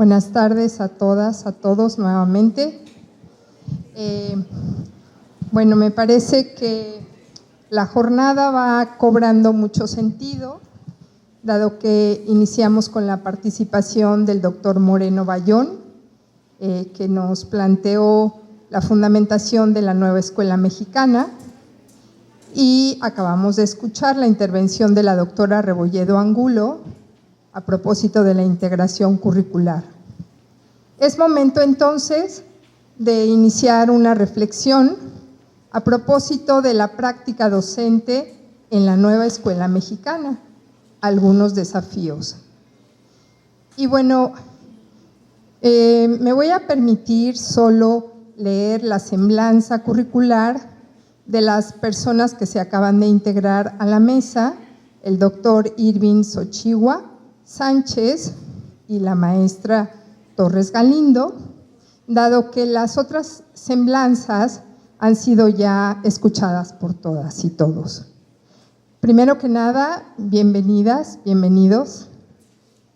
Buenas tardes a todas, a todos nuevamente. Bueno, me parece que la jornada va cobrando mucho sentido, dado que iniciamos con la participación del doctor Moreno Bayón, que nos planteó la fundamentación de la nueva escuela mexicana, y acabamos de escuchar la intervención de la doctora Rebolledo Angulo a propósito de la integración curricular. Es momento entonces de iniciar una reflexión a propósito de la práctica docente en la nueva escuela mexicana, algunos desafíos. Y bueno, me voy a permitir solo leer la semblanza curricular de las personas que se acaban de integrar a la mesa, el doctor Irving Xochihua Sánchez y la maestra Torres Galindo, dado que las otras semblanzas han sido ya escuchadas por todas y todos. Primero que nada, bienvenidas, bienvenidos.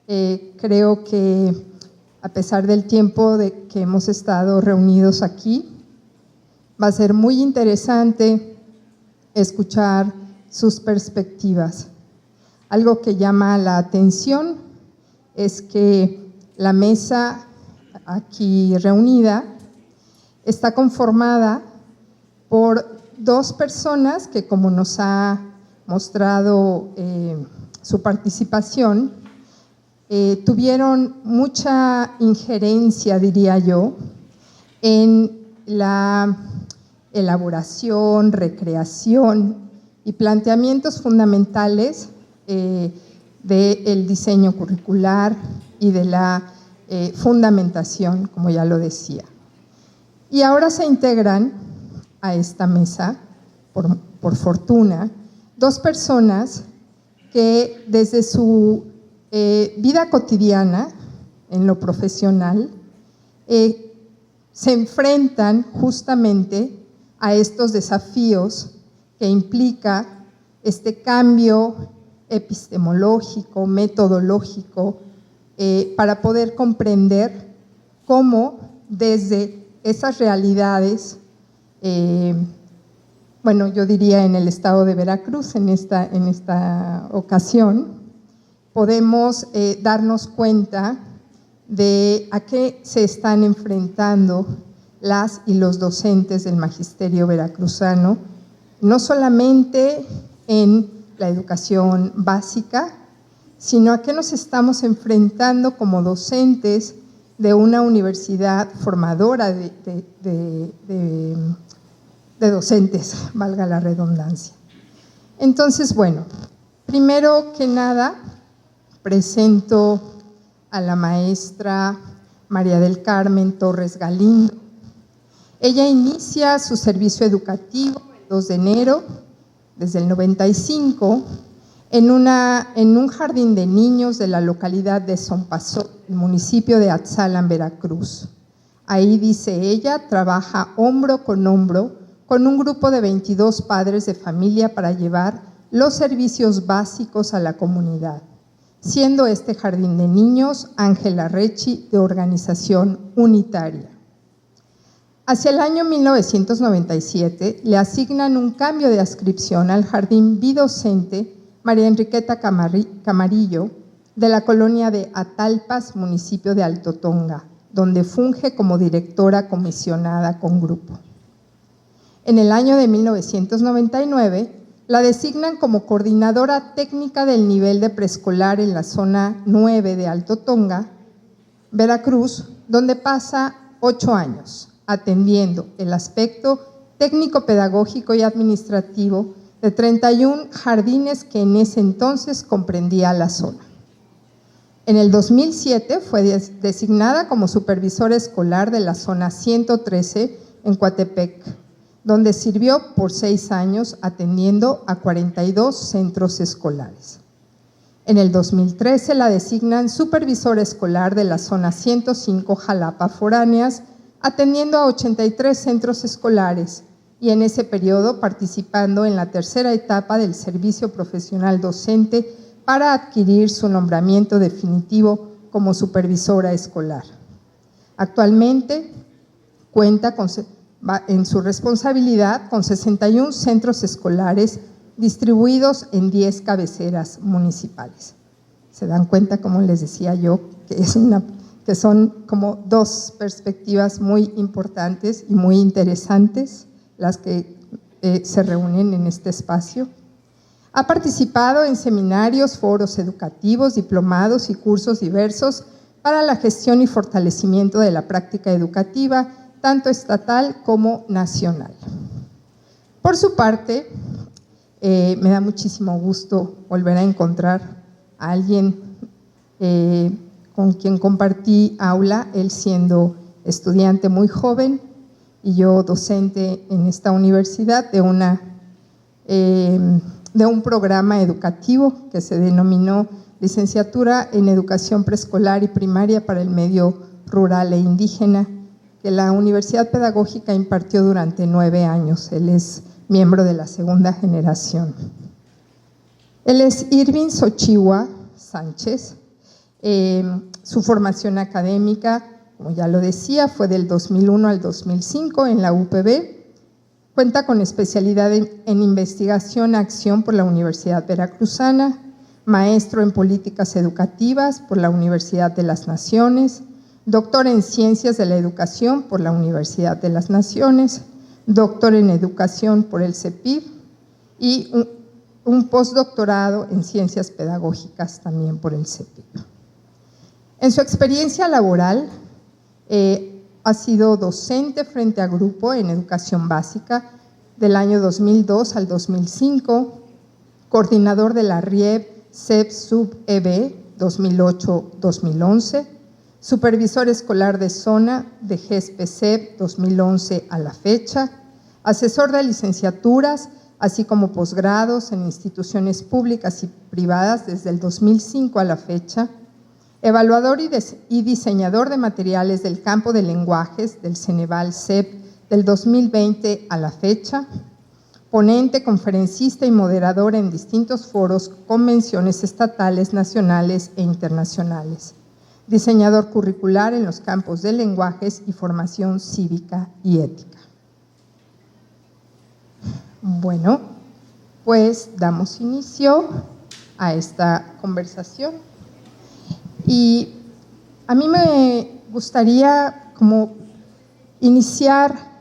Creo que a pesar del tiempo que hemos estado reunidos aquí, va a ser muy interesante escuchar sus perspectivas. Algo que llama la atención es que la mesa aquí reunida está conformada por dos personas que, como nos ha mostrado su participación, tuvieron mucha injerencia, diría yo, en la elaboración, recreación y planteamientos fundamentales del diseño curricular y de la fundamentación, como ya lo decía. Y ahora se integran a esta mesa, por fortuna, dos personas que desde su vida cotidiana, en lo profesional, se enfrentan justamente a estos desafíos que implica este cambio epistemológico, metodológico, para poder comprender cómo desde esas realidades, bueno, yo diría en el estado de Veracruz en esta ocasión, podemos darnos cuenta de a qué se están enfrentando las y los docentes del magisterio veracruzano, no solamente en la educación básica, sino a qué nos estamos enfrentando como docentes de una universidad formadora de docentes, valga la redundancia. Entonces, bueno, primero que nada, presento a la maestra María del Carmen Torres Galindo. Ella inicia su servicio educativo el 2 de enero, desde el 95, en un jardín de niños de la localidad de Zompazó, el municipio de Atzalan, Veracruz. Ahí, dice ella, trabaja hombro con un grupo de 22 padres de familia para llevar los servicios básicos a la comunidad, siendo este jardín de niños Ángela Rechi de organización unitaria. Hacia el año 1997 le asignan un cambio de adscripción al jardín bidocente María Enriqueta Camarillo de la colonia de Atalpas, municipio de Alto Tonga, donde funge como directora comisionada con grupo. En el año de 1999 la designan como coordinadora técnica del nivel de preescolar en la zona 9 de Alto Tonga, Veracruz, donde pasa 8 años atendiendo el aspecto técnico-pedagógico y administrativo de 31 jardines que en ese entonces comprendía la zona. En el 2007 fue designada como supervisora escolar de la zona 113 en Coatepec, donde sirvió por 6 años atendiendo a 42 centros escolares. En el 2013 la designan supervisora escolar de la zona 105 Jalapa Foráneas, atendiendo a 83 centros escolares y en ese periodo participando en la tercera etapa del servicio profesional docente para adquirir su nombramiento definitivo como supervisora escolar. Actualmente cuenta en su responsabilidad con 61 centros escolares distribuidos en 10 cabeceras municipales. Se dan cuenta, como les decía yo, que son como dos perspectivas muy importantes y muy interesantes las que se reúnen en este espacio. Ha participado en seminarios, foros educativos, diplomados y cursos diversos para la gestión y fortalecimiento de la práctica educativa, tanto estatal como nacional. Por su parte, me da muchísimo gusto volver a encontrar a alguien con quien compartí aula, él siendo estudiante muy joven y yo docente en esta universidad de un programa educativo que se denominó Licenciatura en Educación Preescolar y Primaria para el Medio Rural e Indígena, que la Universidad Pedagógica impartió durante 9 años. Él es miembro de la segunda generación. Él es Irving Xochihua Sánchez. Su formación académica, como ya lo decía, fue del 2001 al 2005 en la UPB. Cuenta con especialidad en investigación acción por la Universidad Veracruzana, maestro en políticas educativas por la Universidad de las Naciones, doctor en ciencias de la educación por la Universidad de las Naciones, doctor en educación por el CEPIB y un postdoctorado en ciencias pedagógicas también por el CEPIB. En su experiencia laboral, ha sido docente frente a grupo en educación básica del año 2002 al 2005, coordinador de la RIEB CEP-SUB-EB 2008-2011, supervisor escolar de zona de GESPE-CEP 2011 a la fecha, asesor de licenciaturas, así como posgrados en instituciones públicas y privadas desde el 2005 a la fecha, evaluador y diseñador de materiales del campo de lenguajes del Ceneval CEP del 2020 a la fecha, ponente, conferencista y moderador en distintos foros, convenciones estatales, nacionales e internacionales, diseñador curricular en los campos de lenguajes y formación cívica y ética. Bueno, pues damos inicio a esta conversación. Y a mí me gustaría como iniciar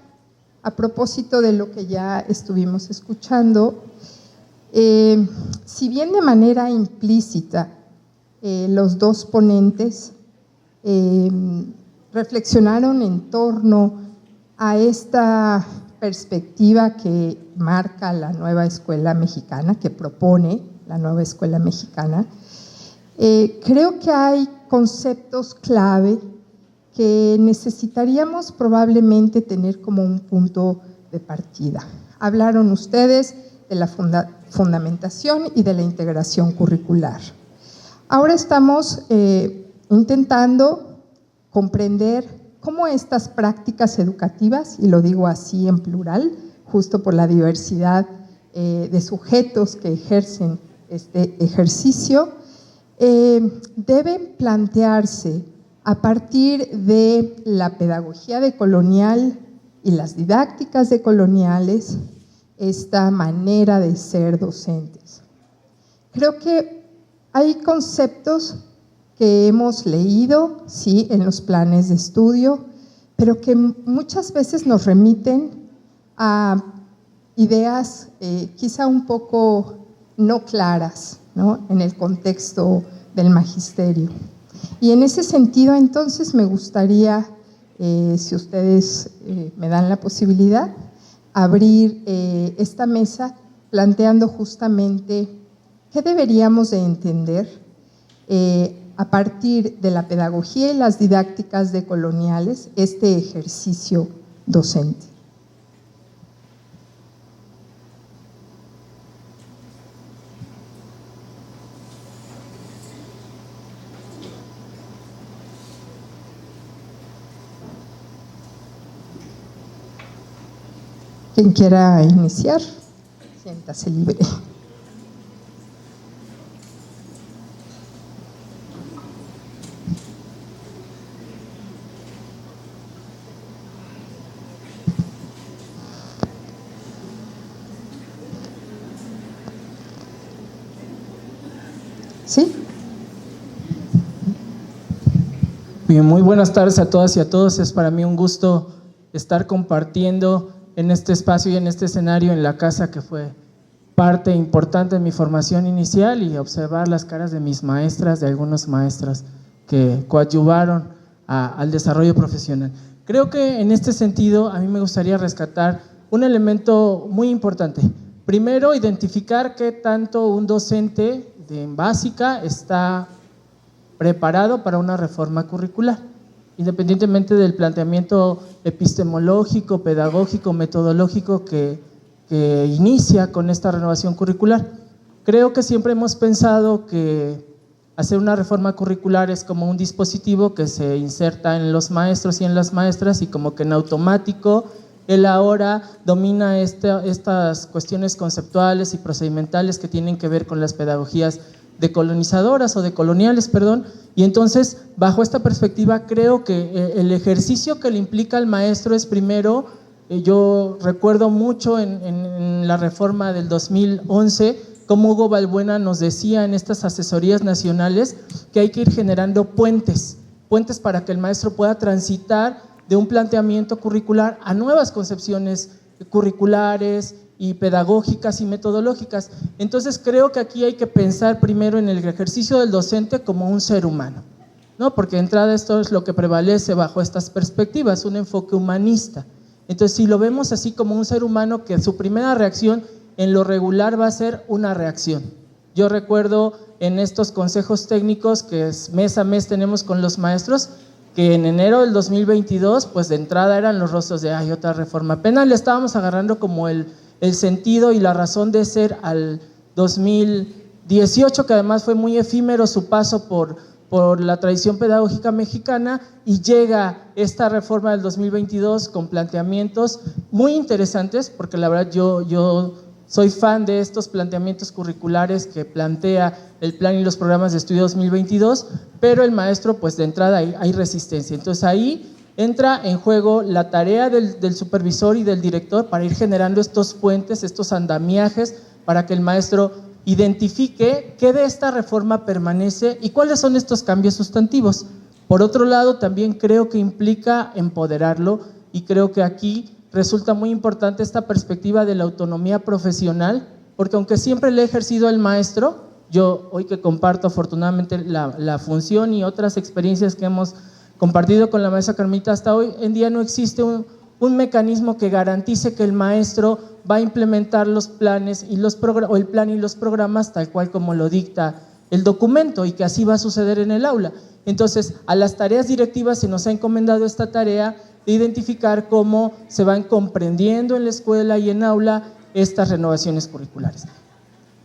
a propósito de lo que ya estuvimos escuchando, si bien de manera implícita los dos ponentes reflexionaron en torno a esta perspectiva que marca la nueva escuela mexicana, que propone la nueva escuela mexicana, creo que hay conceptos clave que necesitaríamos probablemente tener como un punto de partida. Hablaron ustedes de la fundamentación y de la integración curricular. Ahora estamos intentando comprender cómo estas prácticas educativas, y lo digo así en plural, justo por la diversidad de sujetos que ejercen este ejercicio, deben plantearse a partir de la pedagogía decolonial y las didácticas decoloniales, esta manera de ser docentes. Creo que hay conceptos que hemos leído, sí, en los planes de estudio, pero que muchas veces nos remiten a ideas quizá un poco no claras, ¿no?, en el contexto del magisterio. Y en ese sentido, entonces, me gustaría, si ustedes me dan la posibilidad, abrir esta mesa planteando justamente qué deberíamos de entender a partir de la pedagogía y las didácticas decoloniales, este ejercicio docente. Quien quiera iniciar, siéntase libre. ¿Sí? Bien, muy buenas tardes a todas y a todos. Es para mí un gusto estar compartiendo en este espacio y en este escenario en la casa que fue parte importante de mi formación inicial, y observar las caras de mis maestras, de algunos maestros que coadyuvaron al desarrollo profesional. Creo que en este sentido a mí me gustaría rescatar un elemento muy importante. Primero, identificar qué tanto un docente de básica está preparado para una reforma curricular, independientemente del planteamiento epistemológico, pedagógico, metodológico que inicia con esta renovación curricular. Creo que siempre hemos pensado que hacer una reforma curricular es como un dispositivo que se inserta en los maestros y en las maestras, y como que en automático él ahora domina estas cuestiones conceptuales y procedimentales que tienen que ver con las pedagogías decolonizadoras o decoloniales, perdón. Y entonces, bajo esta perspectiva, creo que el ejercicio que le implica al maestro es primero, yo recuerdo mucho en la reforma del 2011, como Hugo Balbuena nos decía en estas asesorías nacionales que hay que ir generando puentes para que el maestro pueda transitar de un planteamiento curricular a nuevas concepciones curriculares y pedagógicas y metodológicas. Entonces creo que aquí hay que pensar primero en el ejercicio del docente como un ser humano, ¿no? Porque de entrada esto es lo que prevalece bajo estas perspectivas, un enfoque humanista. Entonces, si lo vemos así como un ser humano, que su primera reacción en lo regular va a ser una reacción. Yo recuerdo en estos consejos técnicos que mes a mes tenemos con los maestros, que en enero del 2022, pues de entrada eran los rostros de "ay, otra reforma". Apenas le estábamos agarrando como el sentido y la razón de ser al 2018, que además fue muy efímero su paso por la tradición pedagógica mexicana, y llega esta reforma del 2022 con planteamientos muy interesantes, porque la verdad yo soy fan de estos planteamientos curriculares que plantea el plan y los programas de estudio 2022, pero el maestro, pues de entrada hay resistencia. Entonces ahí entra en juego la tarea del supervisor y del director para ir generando estos puentes, estos andamiajes, para que el maestro identifique qué de esta reforma permanece y cuáles son estos cambios sustantivos. Por otro lado, también creo que implica empoderarlo, y creo que aquí resulta muy importante esta perspectiva de la autonomía profesional, porque aunque siempre le he ejercido el maestro, yo hoy que comparto afortunadamente la función y otras experiencias que hemos compartido con la maestra Carmita, hasta hoy en día no existe un mecanismo que garantice que el maestro va a implementar los planes y o el plan y los programas tal cual como lo dicta el documento, y que así va a suceder en el aula. Entonces, a las tareas directivas se nos ha encomendado esta tarea de identificar cómo se van comprendiendo en la escuela y en aula estas renovaciones curriculares.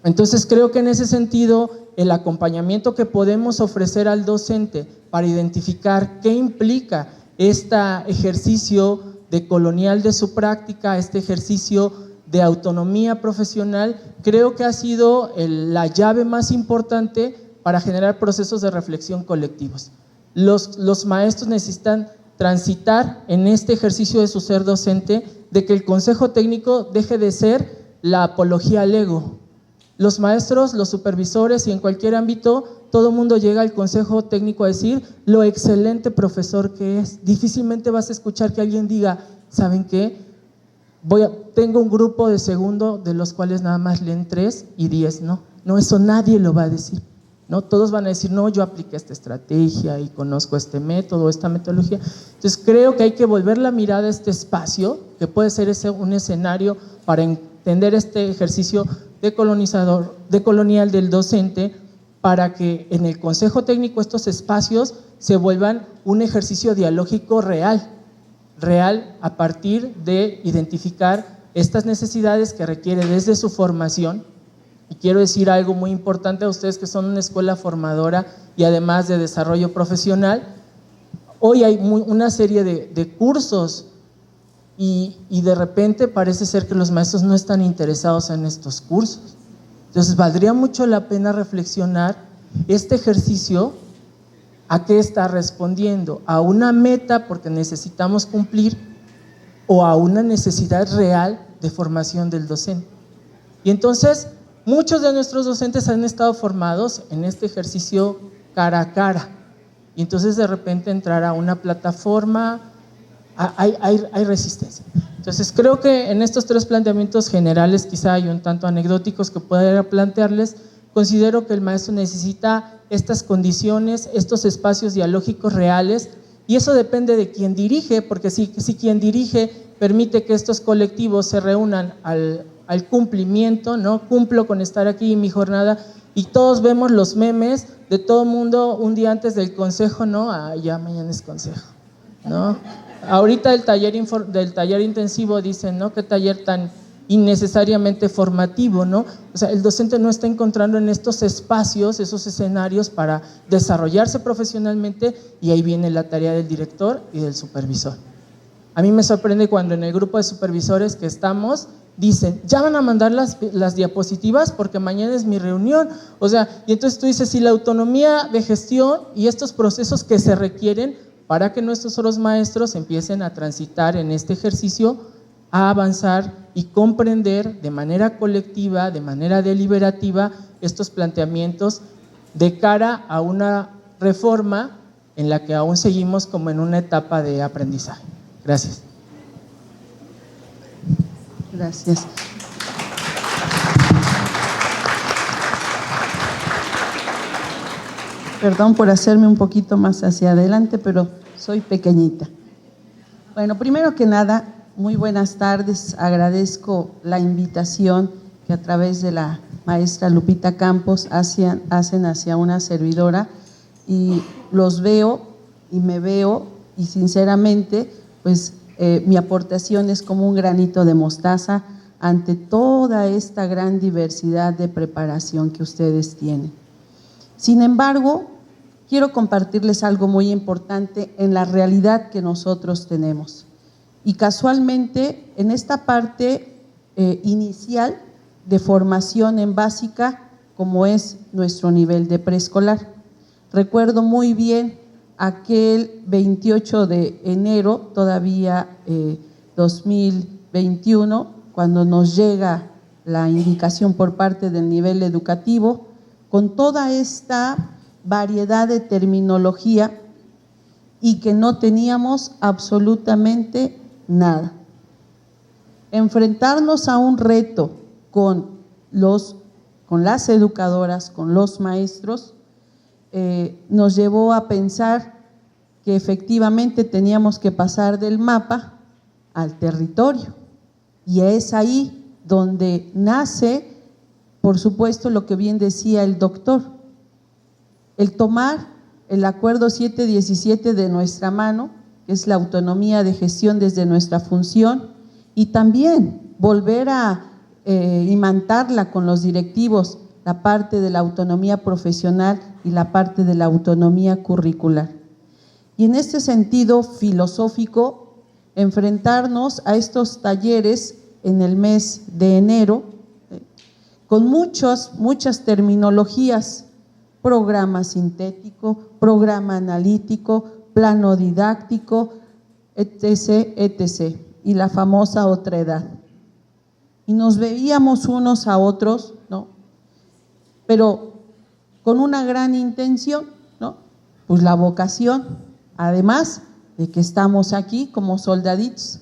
Entonces, creo que en ese sentido, el acompañamiento que podemos ofrecer al docente para identificar qué implica este ejercicio decolonial de su práctica, este ejercicio de autonomía profesional, creo que ha sido la llave más importante para generar procesos de reflexión colectivos. Los maestros necesitan transitar en este ejercicio de su ser docente, de que el consejo técnico deje de ser la apología al ego. Los maestros, los supervisores y en cualquier ámbito, todo el mundo llega al consejo técnico a decir lo excelente profesor que es. Difícilmente vas a escuchar que alguien diga, ¿saben qué? Tengo un grupo de segundo de los cuales nada más leen 3 y 10. No, eso nadie lo va a decir, ¿no? Todos van a decir, no, yo apliqué esta estrategia y conozco este método, esta metodología. Entonces creo que hay que volver la mirada a este espacio, que puede ser un escenario para entender este ejercicio decolonial del docente, para que en el consejo técnico estos espacios se vuelvan un ejercicio dialógico real a partir de identificar estas necesidades que requiere desde su formación. Y quiero decir algo muy importante a ustedes que son una escuela formadora y además de desarrollo profesional. Hoy hay una serie de cursos y de repente parece ser que los maestros no están interesados en estos cursos. Entonces valdría mucho la pena reflexionar este ejercicio a qué está respondiendo, a una meta porque necesitamos cumplir o a una necesidad real de formación del docente. Y entonces muchos de nuestros docentes han estado formados en este ejercicio cara a cara, y entonces de repente entrar a una plataforma, hay resistencia. Entonces creo que en estos tres planteamientos generales, quizá hay un tanto anecdóticos que pueda plantearles, considero que el maestro necesita estas condiciones, estos espacios dialógicos reales, y eso depende de quien dirige, porque si quien dirige permite que estos colectivos se reúnan al cumplimiento, ¿no? Cumplo con estar aquí en mi jornada, y todos vemos los memes de todo el mundo un día antes del consejo, ¿no? Ya mañana es consejo, ¿no? Ahorita del taller intensivo dicen, ¿no? Qué taller tan innecesariamente formativo, ¿no? O sea, el docente no está encontrando en estos espacios, esos escenarios para desarrollarse profesionalmente, y ahí viene la tarea del director y del supervisor. A mí me sorprende cuando en el grupo de supervisores que estamos dicen, ya van a mandar las diapositivas porque mañana es mi reunión. O sea, y entonces tú dices, si la autonomía de gestión y estos procesos que se requieren para que nuestros otros maestros empiecen a transitar en este ejercicio, a avanzar y comprender de manera colectiva, de manera deliberativa, estos planteamientos de cara a una reforma en la que aún seguimos como en una etapa de aprendizaje. Gracias. Gracias. Perdón por hacerme un poquito más hacia adelante, pero soy pequeñita. Bueno, primero que nada, muy buenas tardes. Agradezco la invitación que a través de la maestra Lupita Campos hacen hacia una servidora, y los veo y me veo, y sinceramente, pues mi aportación es como un granito de mostaza ante toda esta gran diversidad de preparación que ustedes tienen. Sin embargo, quiero compartirles algo muy importante en la realidad que nosotros tenemos. Y casualmente, en esta parte inicial de formación en básica, como es nuestro nivel de preescolar. Recuerdo muy bien aquel 28 de enero, todavía 2021, cuando nos llega la indicación por parte del nivel educativo, con toda esta variedad de terminología, y que no teníamos absolutamente nada. Enfrentarnos a un reto con las educadoras, con los maestros, nos llevó a pensar que efectivamente teníamos que pasar del mapa al territorio, y es ahí donde nace, por supuesto, lo que bien decía el doctor, el tomar el acuerdo 717 de nuestra mano, que es la autonomía de gestión desde nuestra función, y también volver a imantarla con los directivos, la parte de la autonomía profesional y la parte de la autonomía curricular. Y en este sentido filosófico, enfrentarnos a estos talleres en el mes de enero, con muchas terminologías: programa sintético, programa analítico, plano didáctico, etc., etc., y la famosa otra edad. Y nos veíamos unos a otros, ¿no? Pero con una gran intención, ¿no? Pues la vocación, además de que estamos aquí como soldaditos,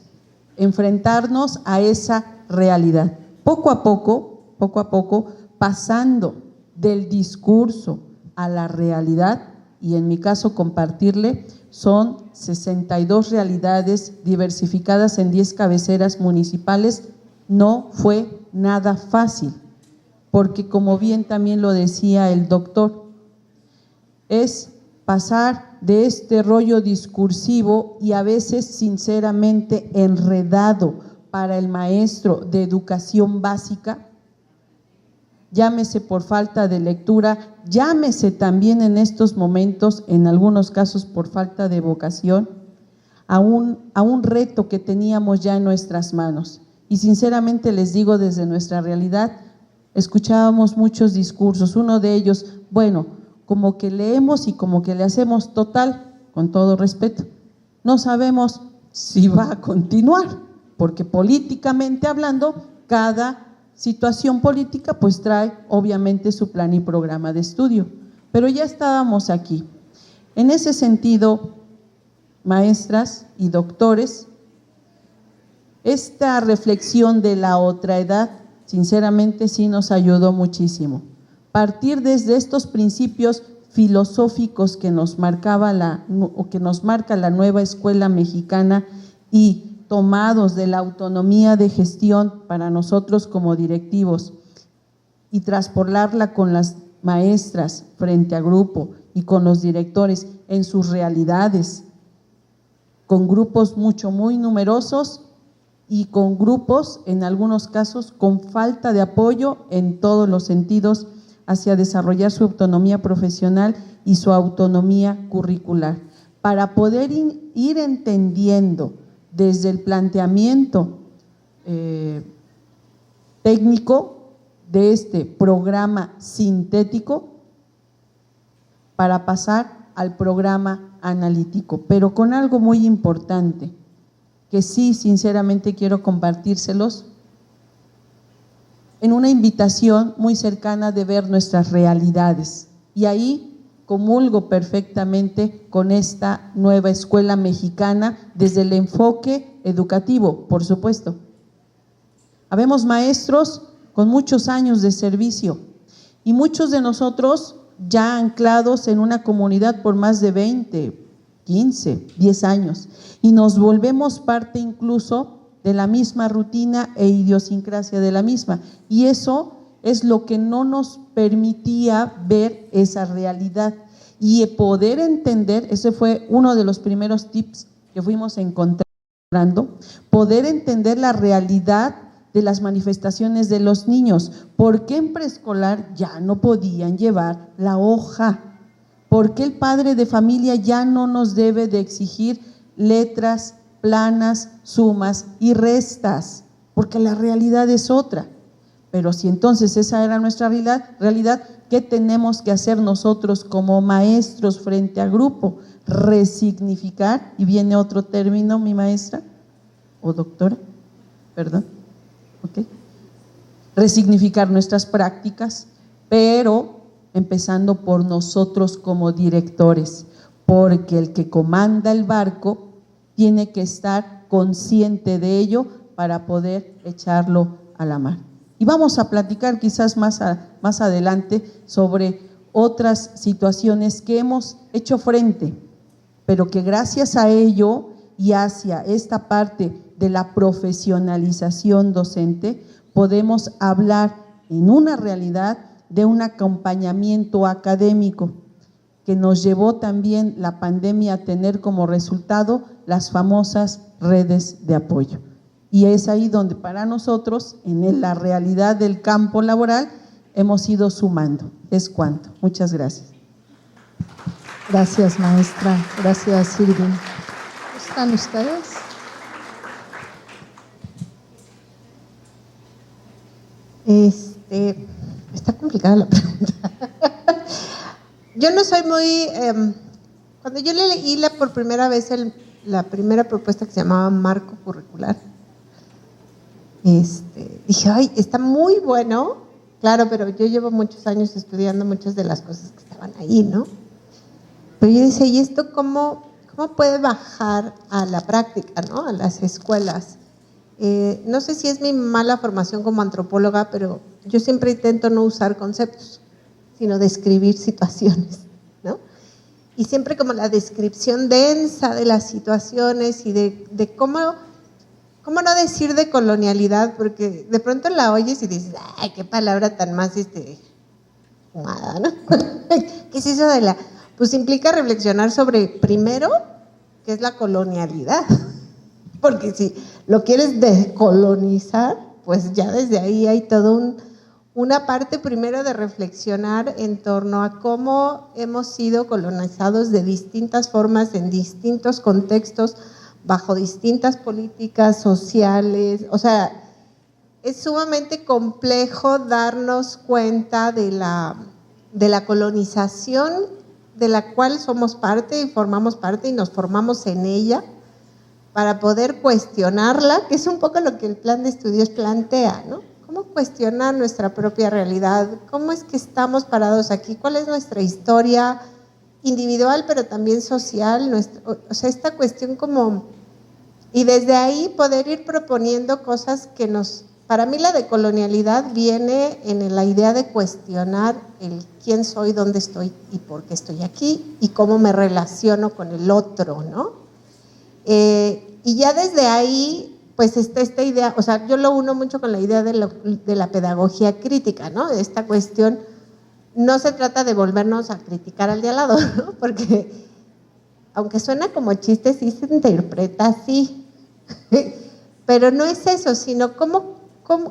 enfrentarnos a esa realidad. Poco a poco, pasando del discurso a la realidad, y en mi caso compartirle, son 62 realidades diversificadas en 10 cabeceras municipales. No fue nada fácil, porque como bien también lo decía el doctor, es pasar de este rollo discursivo y a veces sinceramente enredado para el maestro de educación básica, llámese por falta de lectura, llámese también en estos momentos, en algunos casos por falta de vocación, a un reto que teníamos ya en nuestras manos. Y sinceramente les digo, desde nuestra realidad, escuchábamos muchos discursos, uno de ellos, bueno, como que leemos y como que le hacemos, total, con todo respeto, no sabemos si va a continuar, porque políticamente hablando, cada situación política pues trae obviamente su plan y programa de estudio, pero ya estábamos aquí. En ese sentido, maestras y doctores, esta reflexión de la otraedad, sinceramente sí nos ayudó muchísimo. Partir desde estos principios filosóficos que nos marca la nueva escuela mexicana y tomados de la autonomía de gestión para nosotros como directivos y traspolarla con las maestras frente a grupo y con los directores en sus realidades, con grupos muy numerosos y con grupos, en algunos casos, con falta de apoyo en todos los sentidos hacia desarrollar su autonomía profesional y su autonomía curricular, para poder ir entendiendo desde el planteamiento técnico de este programa sintético para pasar al programa analítico, pero con algo muy importante, que sí, sinceramente quiero compartírselos, en una invitación muy cercana de ver nuestras realidades. Y ahí comulgo perfectamente con esta nueva escuela mexicana desde el enfoque educativo, por supuesto. Habemos maestros con muchos años de servicio y muchos de nosotros ya anclados en una comunidad por más de 20, 15, 10 años y nos volvemos parte incluso de la misma rutina e idiosincrasia de la misma, y eso es lo que no nos permitía ver esa realidad y poder entender. Ese fue uno de los primeros tips que fuimos encontrando, poder entender la realidad de las manifestaciones de los niños. ¿Por qué en preescolar ya no podían llevar la hoja? ¿Por qué el padre de familia ya no nos debe de exigir letras planas, sumas y restas? Porque la realidad es otra. Pero si entonces esa era nuestra realidad, ¿qué tenemos que hacer nosotros como maestros frente al grupo? Resignificar, y viene otro término, mi maestra o doctora, perdón, ¿ok? Resignificar nuestras prácticas, pero empezando por nosotros como directores, porque el que comanda el barco tiene que estar consciente de ello para poder echarlo a la mar. Y vamos a platicar quizás más adelante sobre otras situaciones que hemos hecho frente, pero que gracias a ello y hacia esta parte de la profesionalización docente, podemos hablar en una realidad de un acompañamiento académico que nos llevó también la pandemia a tener como resultado las famosas redes de apoyo. Y es ahí donde para nosotros, en la realidad del campo laboral, hemos ido sumando. Es cuanto. Muchas gracias. Gracias, maestra. Gracias, Irving. ¿Cómo están ustedes? Está complicada la pregunta. Yo no soy muy… cuando yo leí por primera vez la primera propuesta que se llamaba marco curricular, dije, ay, está muy bueno, claro, pero yo llevo muchos años estudiando muchas de las cosas que estaban ahí, ¿no? Pero yo decía, ¿y esto cómo puede bajar a la práctica, ¿no? A las escuelas. No sé si es mi mala formación como antropóloga, pero yo siempre intento no usar conceptos, sino describir situaciones, ¿no? Y siempre como la descripción densa de las situaciones y de cómo no decir de colonialidad, porque de pronto la oyes y dices, ay, qué palabra tan más fumada, ¿no? ¿Qué es eso de la…? Pues implica reflexionar sobre, primero, qué es la colonialidad, porque si lo quieres descolonizar, pues ya desde ahí hay todo una parte primero de reflexionar en torno a cómo hemos sido colonizados de distintas formas, en distintos contextos, bajo distintas políticas sociales. O sea, es sumamente complejo darnos cuenta de la colonización de la cual somos parte y formamos parte y nos formamos en ella, para poder cuestionarla, que es un poco lo que el plan de estudios plantea, ¿no? cómo cuestionar nuestra propia realidad, cómo es que estamos parados aquí, cuál es nuestra historia individual, pero también social, o sea, esta cuestión como, y desde ahí poder ir proponiendo cosas que para mí la decolonialidad viene en la idea de cuestionar el quién soy, dónde estoy y por qué estoy aquí y cómo me relaciono con el otro, ¿no? Y ya desde ahí, pues está esta idea, o sea, yo lo uno mucho con la idea de la pedagogía crítica, ¿no? De esta cuestión, no se trata de volvernos a criticar al de al lado, ¿no? Porque aunque suena como chiste, sí se interpreta así. Pero no es eso, sino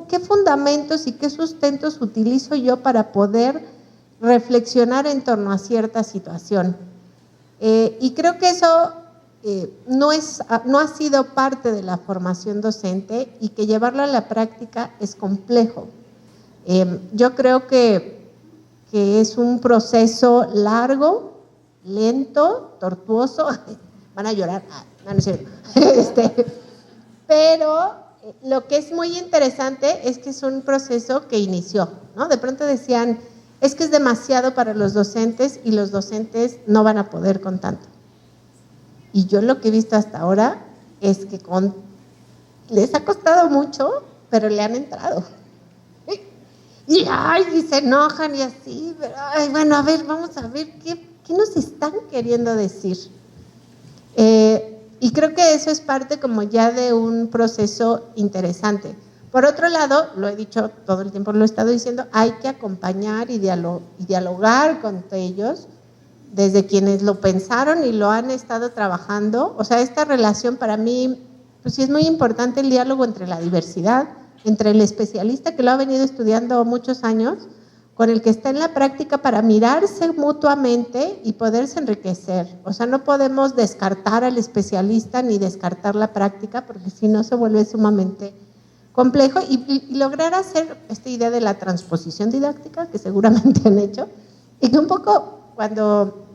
qué fundamentos y qué sustentos utilizo yo para poder reflexionar en torno a cierta situación. Y creo que eso no ha sido parte de la formación docente y que llevarlo a la práctica es complejo. Yo creo que es un proceso largo, lento, tortuoso. Van a llorar, no es cierto. Pero lo que es muy interesante es que es un proceso que inició, ¿no? De pronto decían, es que es demasiado para los docentes y los docentes no van a poder con tanto. Y yo lo que he visto hasta ahora es que les ha costado mucho, pero le han entrado. Y se enojan y así, pero bueno, a ver, vamos a ver qué nos están queriendo decir. Y creo que eso es parte como ya de un proceso interesante. Por otro lado, lo he dicho todo el tiempo, lo he estado diciendo, hay que acompañar y dialogar con ellos, desde quienes lo pensaron y lo han estado trabajando. O sea, esta relación para mí, pues sí es muy importante el diálogo entre la diversidad, entre el especialista que lo ha venido estudiando muchos años, con el que está en la práctica para mirarse mutuamente y poderse enriquecer. O sea, no podemos descartar al especialista ni descartar la práctica, porque si no se vuelve sumamente complejo y lograr hacer esta idea de la transposición didáctica, que seguramente han hecho, y que un poco cuando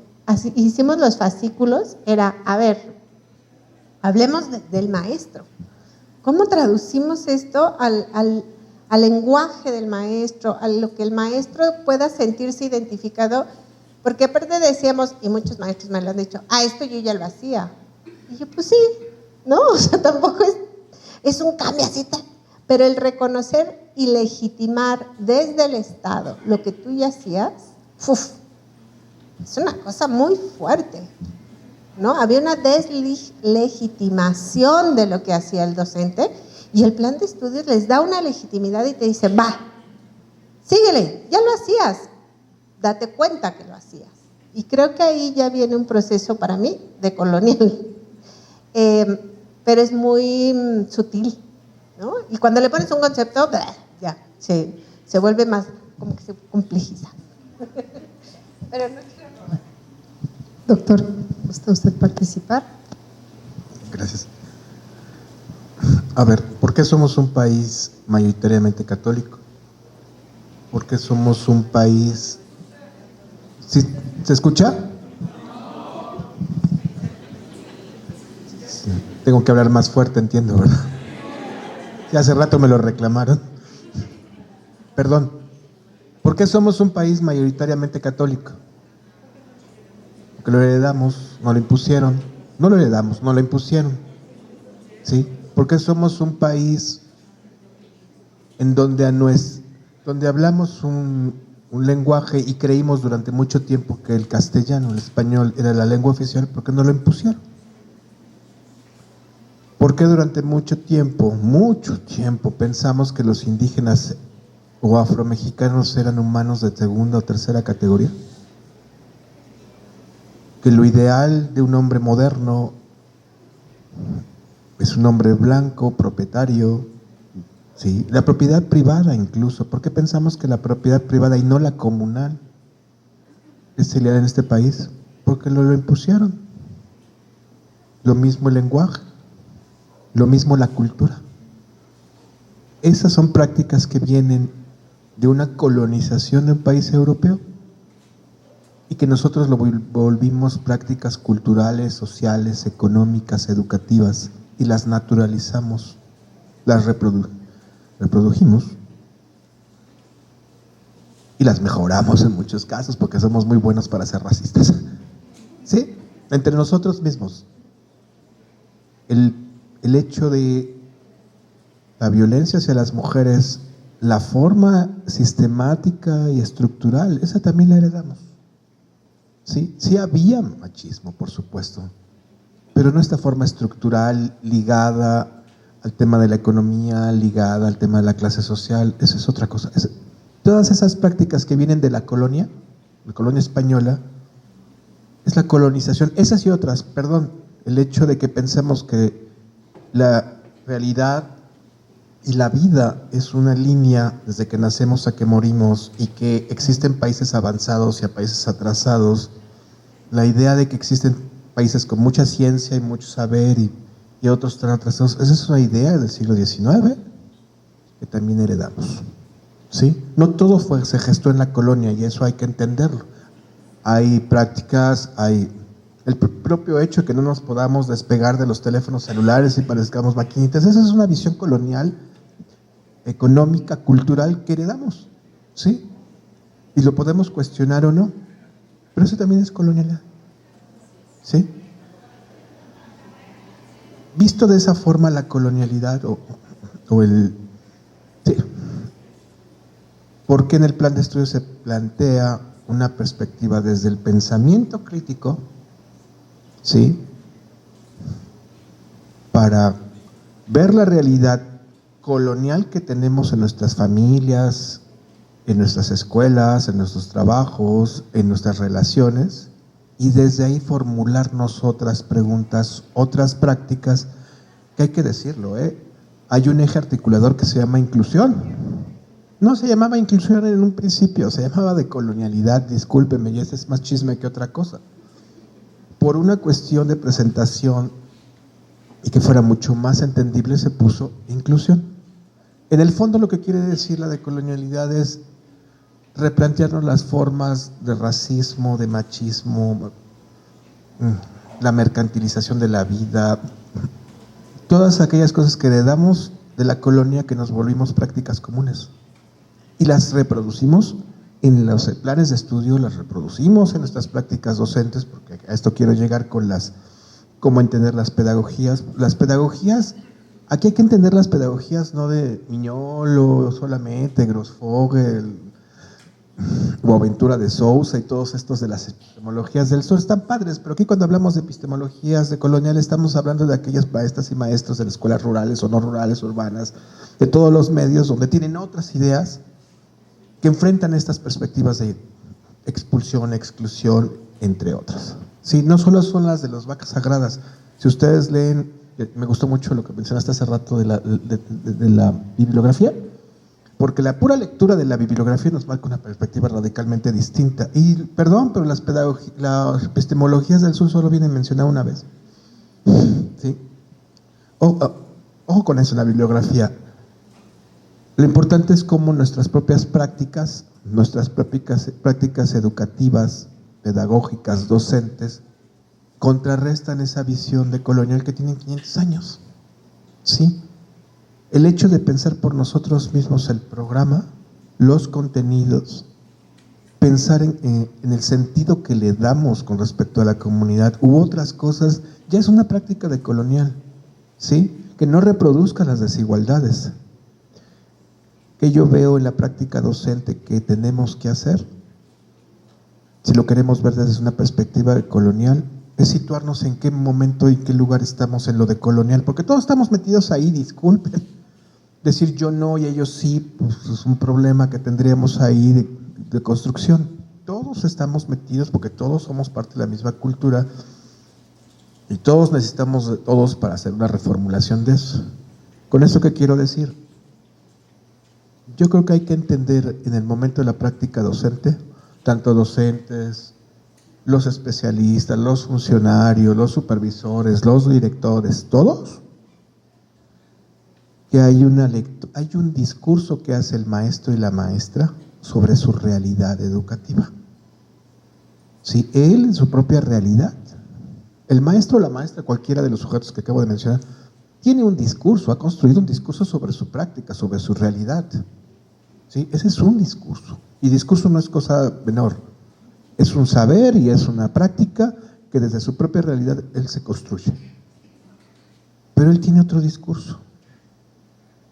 hicimos los fascículos era, a ver, hablemos del maestro. ¿Cómo traducimos esto al lenguaje del maestro, a lo que el maestro pueda sentirse identificado? Porque aparte decíamos, y muchos maestros me lo han dicho, esto yo ya lo hacía. Y yo, pues sí, ¿no? O sea, tampoco es un cambio así tal. Pero el reconocer y legitimar desde el Estado lo que tú ya hacías, es una cosa muy fuerte, ¿no? Había una deslegitimación de lo que hacía el docente. Y el plan de estudios les da una legitimidad y te dice, va, síguele, ya lo hacías, date cuenta que lo hacías. Y creo que ahí ya viene un proceso para mí decolonial, pero es muy sutil, ¿no? Y cuando le pones un concepto, ya, se vuelve más, como que se complejiza. Pero no quiero... Doctor, ¿gusta usted participar? Gracias. A ver, ¿por qué somos un país mayoritariamente católico? ¿Por qué somos un país... ¿Sí? ¿Se escucha? Sí. Tengo que hablar más fuerte, entiendo, ¿verdad? Ya hace rato me lo reclamaron. Perdón. ¿Por qué somos un país mayoritariamente católico? Porque lo heredamos, no lo impusieron. No lo heredamos, no lo impusieron. ¿Sí? Porque somos un país en donde hablamos un lenguaje y creímos durante mucho tiempo que el castellano, el español, era la lengua oficial porque no lo impusieron. Porque durante mucho tiempo pensamos que los indígenas o afromexicanos eran humanos de segunda o tercera categoría. Que lo ideal de un hombre moderno es un hombre blanco, propietario, ¿sí? La propiedad privada incluso. ¿Por qué pensamos que la propiedad privada y no la comunal es ilegal en este país? Porque lo impusieron. Lo mismo el lenguaje, lo mismo la cultura. Esas son prácticas que vienen de una colonización de un país europeo y que nosotros lo volvimos prácticas culturales, sociales, económicas, educativas, y las naturalizamos, las reprodujimos, y las mejoramos en muchos casos porque somos muy buenos para ser racistas. ¿Sí? Entre nosotros mismos. El hecho de la violencia hacia las mujeres, la forma sistemática y estructural, esa también la heredamos. ¿Sí? Sí había machismo, por supuesto, pero no esta forma estructural ligada al tema de la economía, ligada al tema de la clase social, eso es otra cosa. Todas esas prácticas que vienen de la colonia española, es la colonización, esas y otras, perdón, el hecho de que pensemos que la realidad y la vida es una línea desde que nacemos a que morimos y que existen países avanzados y países atrasados, la idea de que existen países con mucha ciencia y mucho saber y otros tan atrasados, esa es una idea del siglo XIX que también heredamos. ¿Sí? No todo se gestó en la colonia y eso hay que entenderlo. Hay prácticas, hay el propio hecho de que no nos podamos despegar de los teléfonos celulares y parezcamos maquinitas, esa es una visión colonial, económica, cultural que heredamos, ¿sí? Y lo podemos cuestionar o no, pero eso también es colonialidad, ¿sí? Visto de esa forma la colonialidad sí. Porque en el plan de estudio se plantea una perspectiva desde el pensamiento crítico, ¿sí? Para ver la realidad colonial que tenemos en nuestras familias, en nuestras escuelas, en nuestros trabajos, en nuestras relaciones, y desde ahí formularnos otras preguntas, otras prácticas, que hay que decirlo, hay un eje articulador que se llama inclusión. No se llamaba inclusión en un principio, se llamaba decolonialidad, discúlpeme, y ese es más chisme que otra cosa. Por una cuestión de presentación y que fuera mucho más entendible se puso inclusión. En el fondo lo que quiere decir la decolonialidad es replantearnos las formas de racismo, de machismo, la mercantilización de la vida, todas aquellas cosas que heredamos de la colonia que nos volvimos prácticas comunes. Y las reproducimos en los planes de estudio, las reproducimos en nuestras prácticas docentes, porque a esto quiero llegar con cómo entender las pedagogías. Las pedagogías, aquí hay que entender las pedagogías no de Miñolo solamente, Grossfogel, o Aventura de Sousa y todos estos de las epistemologías del sur, están padres, pero aquí cuando hablamos de epistemologías de colonial estamos hablando de aquellas maestras y maestros de las escuelas rurales o no rurales, urbanas, de todos los medios donde tienen otras ideas que enfrentan estas perspectivas de expulsión, exclusión, entre otras. Sí, no solo son las de las vacas sagradas. Si ustedes leen, me gustó mucho lo que mencionaste hace rato de la bibliografía, porque la pura lectura de la bibliografía nos marca una perspectiva radicalmente distinta. Y, perdón, pero las epistemologías del sur solo vienen mencionadas una vez. ¿Sí? Ojo con eso en la bibliografía. Lo importante es cómo nuestras propias prácticas educativas, pedagógicas, docentes, contrarrestan esa visión de colonial que tienen 500 años. ¿Sí? El hecho de pensar por nosotros mismos el programa, los contenidos, pensar en el sentido que le damos con respecto a la comunidad u otras cosas, ya es una práctica de colonial, ¿sí? Que no reproduzca las desigualdades. Que yo veo en la práctica docente que tenemos que hacer, si lo queremos ver desde una perspectiva colonial, es situarnos en qué momento y qué lugar estamos en lo de colonial, porque todos estamos metidos ahí, disculpen. Decir yo no y ellos sí, pues es un problema que tendríamos ahí de construcción. Todos estamos metidos porque todos somos parte de la misma cultura y todos necesitamos de todos para hacer una reformulación de eso. ¿Con eso qué quiero decir? Yo creo que hay que entender en el momento de la práctica docente, tanto docentes, los especialistas, los funcionarios, los supervisores, los directores, todos, que hay un discurso que hace el maestro y la maestra sobre su realidad educativa. Sí, él en su propia realidad, el maestro o la maestra, cualquiera de los sujetos que acabo de mencionar, tiene un discurso, ha construido un discurso sobre su práctica, sobre su realidad. ¿Sí? Ese es un discurso. Y discurso no es cosa menor, es un saber y es una práctica que desde su propia realidad él se construye. Pero él tiene otro discurso.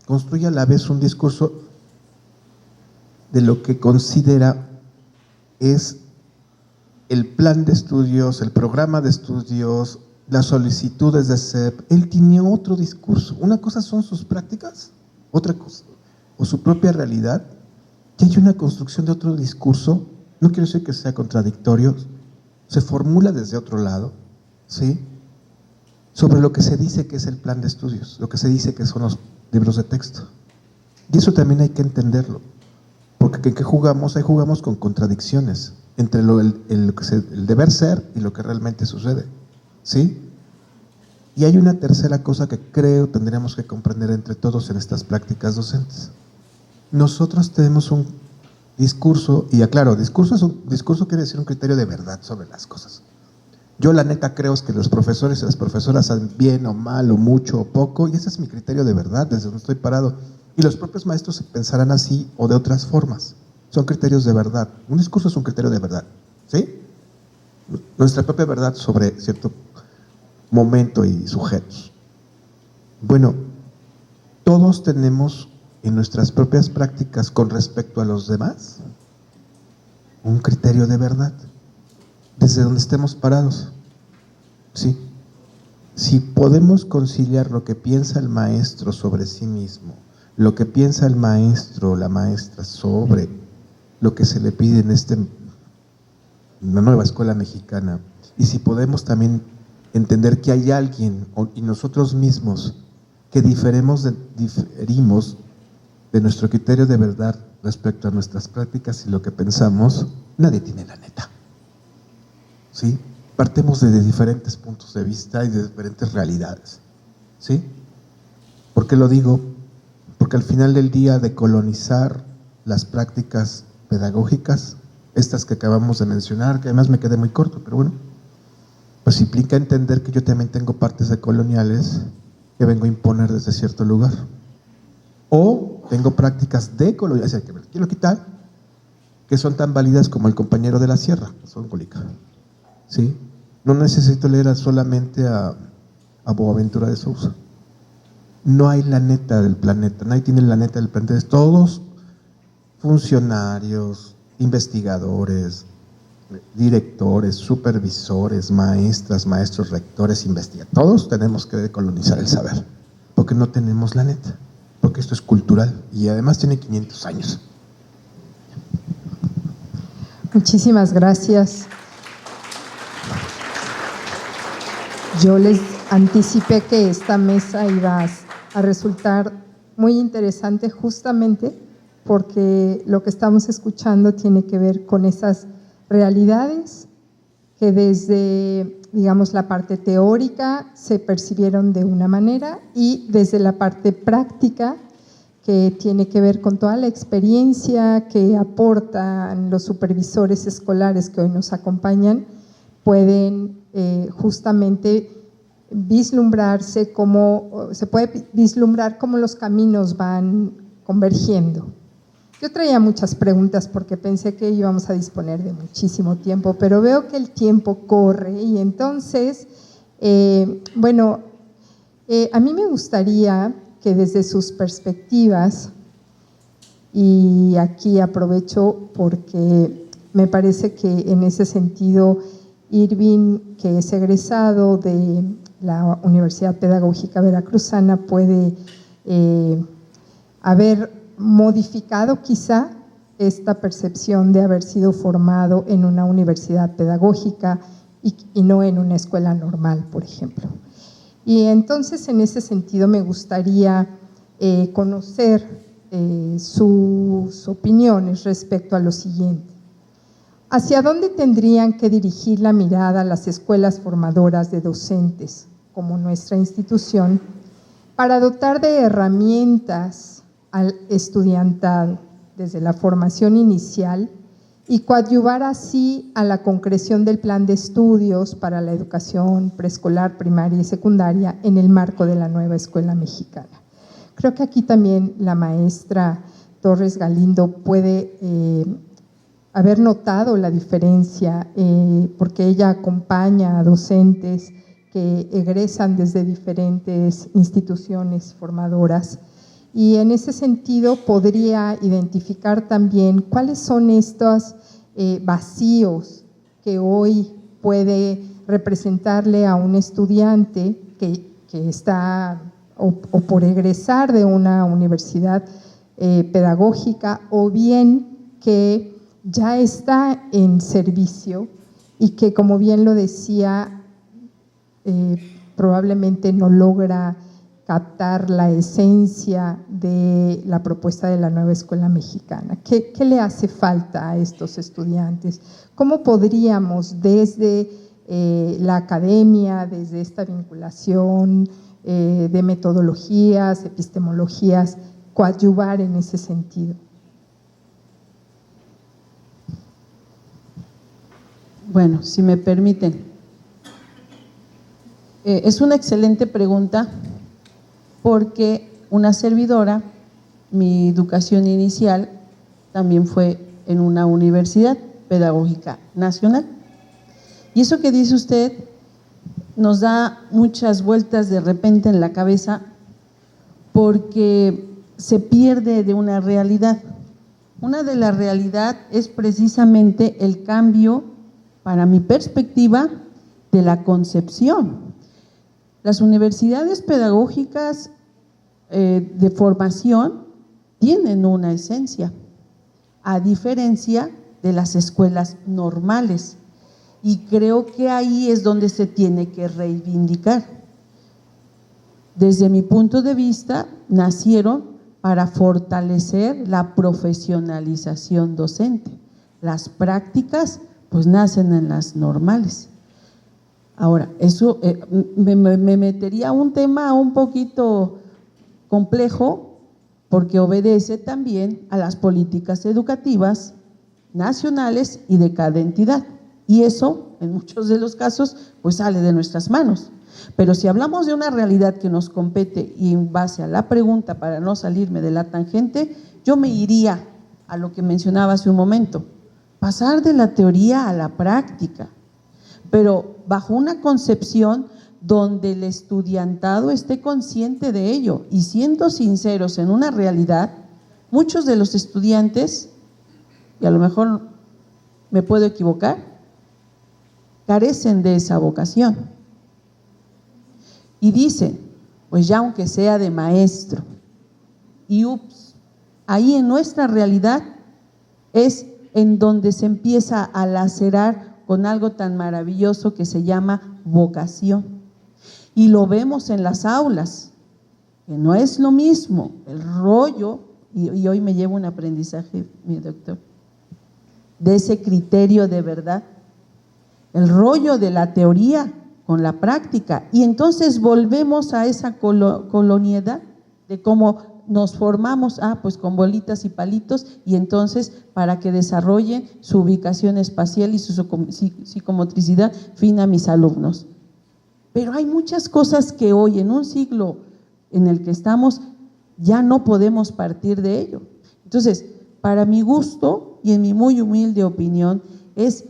Construye a la vez un discurso de lo que considera es el plan de estudios, el programa de estudios, las solicitudes de CEP. Él tiene otro discurso. Una cosa son sus prácticas, otra cosa, o su propia realidad, y hay una construcción de otro discurso. No quiero decir que sea contradictorio, se formula desde otro lado, ¿sí? Sobre lo que se dice que es el plan de estudios, lo que se dice que son los libros de texto. Y eso también hay que entenderlo, porque ¿en qué jugamos? Ahí jugamos con contradicciones entre el deber ser y lo que realmente sucede, ¿sí? Y hay una tercera cosa que creo tendríamos que comprender entre todos en estas prácticas docentes. Nosotros tenemos un discurso, y aclaro, discurso quiere decir un criterio de verdad sobre las cosas. Yo la neta creo es que los profesores y las profesoras hacen bien o mal o mucho o poco, y ese es mi criterio de verdad, desde donde estoy parado. Y los propios maestros pensarán así o de otras formas. Son criterios de verdad. Un discurso es un criterio de verdad, ¿sí? Nuestra propia verdad sobre cierto momento y sujetos. Bueno, todos tenemos en nuestras propias prácticas con respecto a los demás un criterio de verdad, desde donde estemos parados, ¿sí? Si podemos conciliar lo que piensa el maestro sobre sí mismo, lo que piensa el maestro o la maestra sobre lo que se le pide en una nueva escuela mexicana, y si podemos también entender que hay alguien y nosotros mismos que diferimos de nuestro criterio de verdad respecto a nuestras prácticas y lo que pensamos, nadie tiene la neta, ¿sí? Partimos de diferentes puntos de vista y de diferentes realidades, ¿sí? ¿Por qué lo digo? Porque al final del día, decolonizar las prácticas pedagógicas, estas que acabamos de mencionar, que además me quedé muy corto, pero bueno, pues implica entender que yo también tengo partes decoloniales que vengo a imponer desde cierto lugar. O tengo prácticas decoloniales, que me las quiero quitar, que son tan válidas como el compañero de la sierra, son cólica, ¿sí? No necesito leer solamente a Boaventura de Sousa. No hay la neta del planeta, nadie tiene la neta del planeta, todos funcionarios, investigadores, directores, supervisores, maestras, maestros, rectores, investigadores, todos tenemos que decolonizar el saber, porque no tenemos la neta, porque esto es cultural y además tiene 500 años. Muchísimas gracias. Yo les anticipé que esta mesa iba a resultar muy interesante justamente porque lo que estamos escuchando tiene que ver con esas realidades que desde, digamos, la parte teórica se percibieron de una manera y desde la parte práctica que tiene que ver con toda la experiencia que aportan los supervisores escolares que hoy nos acompañan, pueden justamente vislumbrarse cómo, se puede vislumbrar cómo los caminos van convergiendo. Yo traía muchas preguntas porque pensé que íbamos a disponer de muchísimo tiempo, pero veo que el tiempo corre y entonces, a mí me gustaría que desde sus perspectivas, y aquí aprovecho porque me parece que en ese sentido Irving, que es egresado de la Universidad Pedagógica Veracruzana, puede haber modificado quizá esta percepción de haber sido formado en una universidad pedagógica y no en una escuela normal, por ejemplo. Y entonces, en ese sentido, me gustaría conocer sus opiniones respecto a lo siguiente. ¿Hacia dónde tendrían que dirigir la mirada las escuelas formadoras de docentes, como nuestra institución, para dotar de herramientas al estudiantado desde la formación inicial y coadyuvar así a la concreción del plan de estudios para la educación preescolar, primaria y secundaria en el marco de la nueva escuela mexicana? Creo que aquí también la maestra Torres Galindo puede haber notado la diferencia, porque ella acompaña a docentes que egresan desde diferentes instituciones formadoras. Y en ese sentido podría identificar también cuáles son estos vacíos que hoy puede representarle a un estudiante que está o por egresar de una universidad pedagógica, o bien que ya está en servicio y que, como bien lo decía, probablemente no logra captar la esencia de la propuesta de la nueva escuela mexicana. ¿Qué le hace falta a estos estudiantes? ¿Cómo podríamos desde la academia, desde esta vinculación de metodologías, epistemologías, coadyuvar en ese sentido? Bueno, si me permiten, es una excelente pregunta, porque una servidora, mi educación inicial también fue en una universidad pedagógica nacional. Y eso que dice usted nos da muchas vueltas de repente en la cabeza, porque se pierde de una realidad. Una de la realidad es precisamente el cambio, para mi perspectiva, de la concepción. Las universidades pedagógicas de formación tienen una esencia, a diferencia de las escuelas normales, y creo que ahí es donde se tiene que reivindicar. Desde mi punto de vista, nacieron para fortalecer la profesionalización docente. Las prácticas pues nacen en las normales. Ahora, eso me metería a un tema un poquito complejo, porque obedece también a las políticas educativas nacionales y de cada entidad, y eso en muchos de los casos pues sale de nuestras manos. Pero si hablamos de una realidad que nos compete, y en base a la pregunta, para no salirme de la tangente, yo me iría a lo que mencionaba hace un momento: pasar de la teoría a la práctica, pero bajo una concepción donde el estudiantado esté consciente de ello. Y siendo sinceros en una realidad, muchos de los estudiantes, y a lo mejor me puedo equivocar, carecen de esa vocación. Y dicen, pues ya aunque sea de maestro, y ups, ahí en nuestra realidad es en donde se empieza a lacerar con algo tan maravilloso que se llama vocación. Y lo vemos en las aulas, que no es lo mismo el rollo, y hoy me llevo un aprendizaje, mi doctor, de ese criterio de verdad, el rollo de la teoría con la práctica. Y entonces volvemos a esa coloniedad de cómo nos formamos, pues con bolitas y palitos, y entonces para que desarrollen su ubicación espacial y su psicomotricidad fina mis alumnos. Pero hay muchas cosas que hoy, en un siglo en el que estamos, ya no podemos partir de ello. Entonces, para mi gusto y en mi muy humilde opinión, es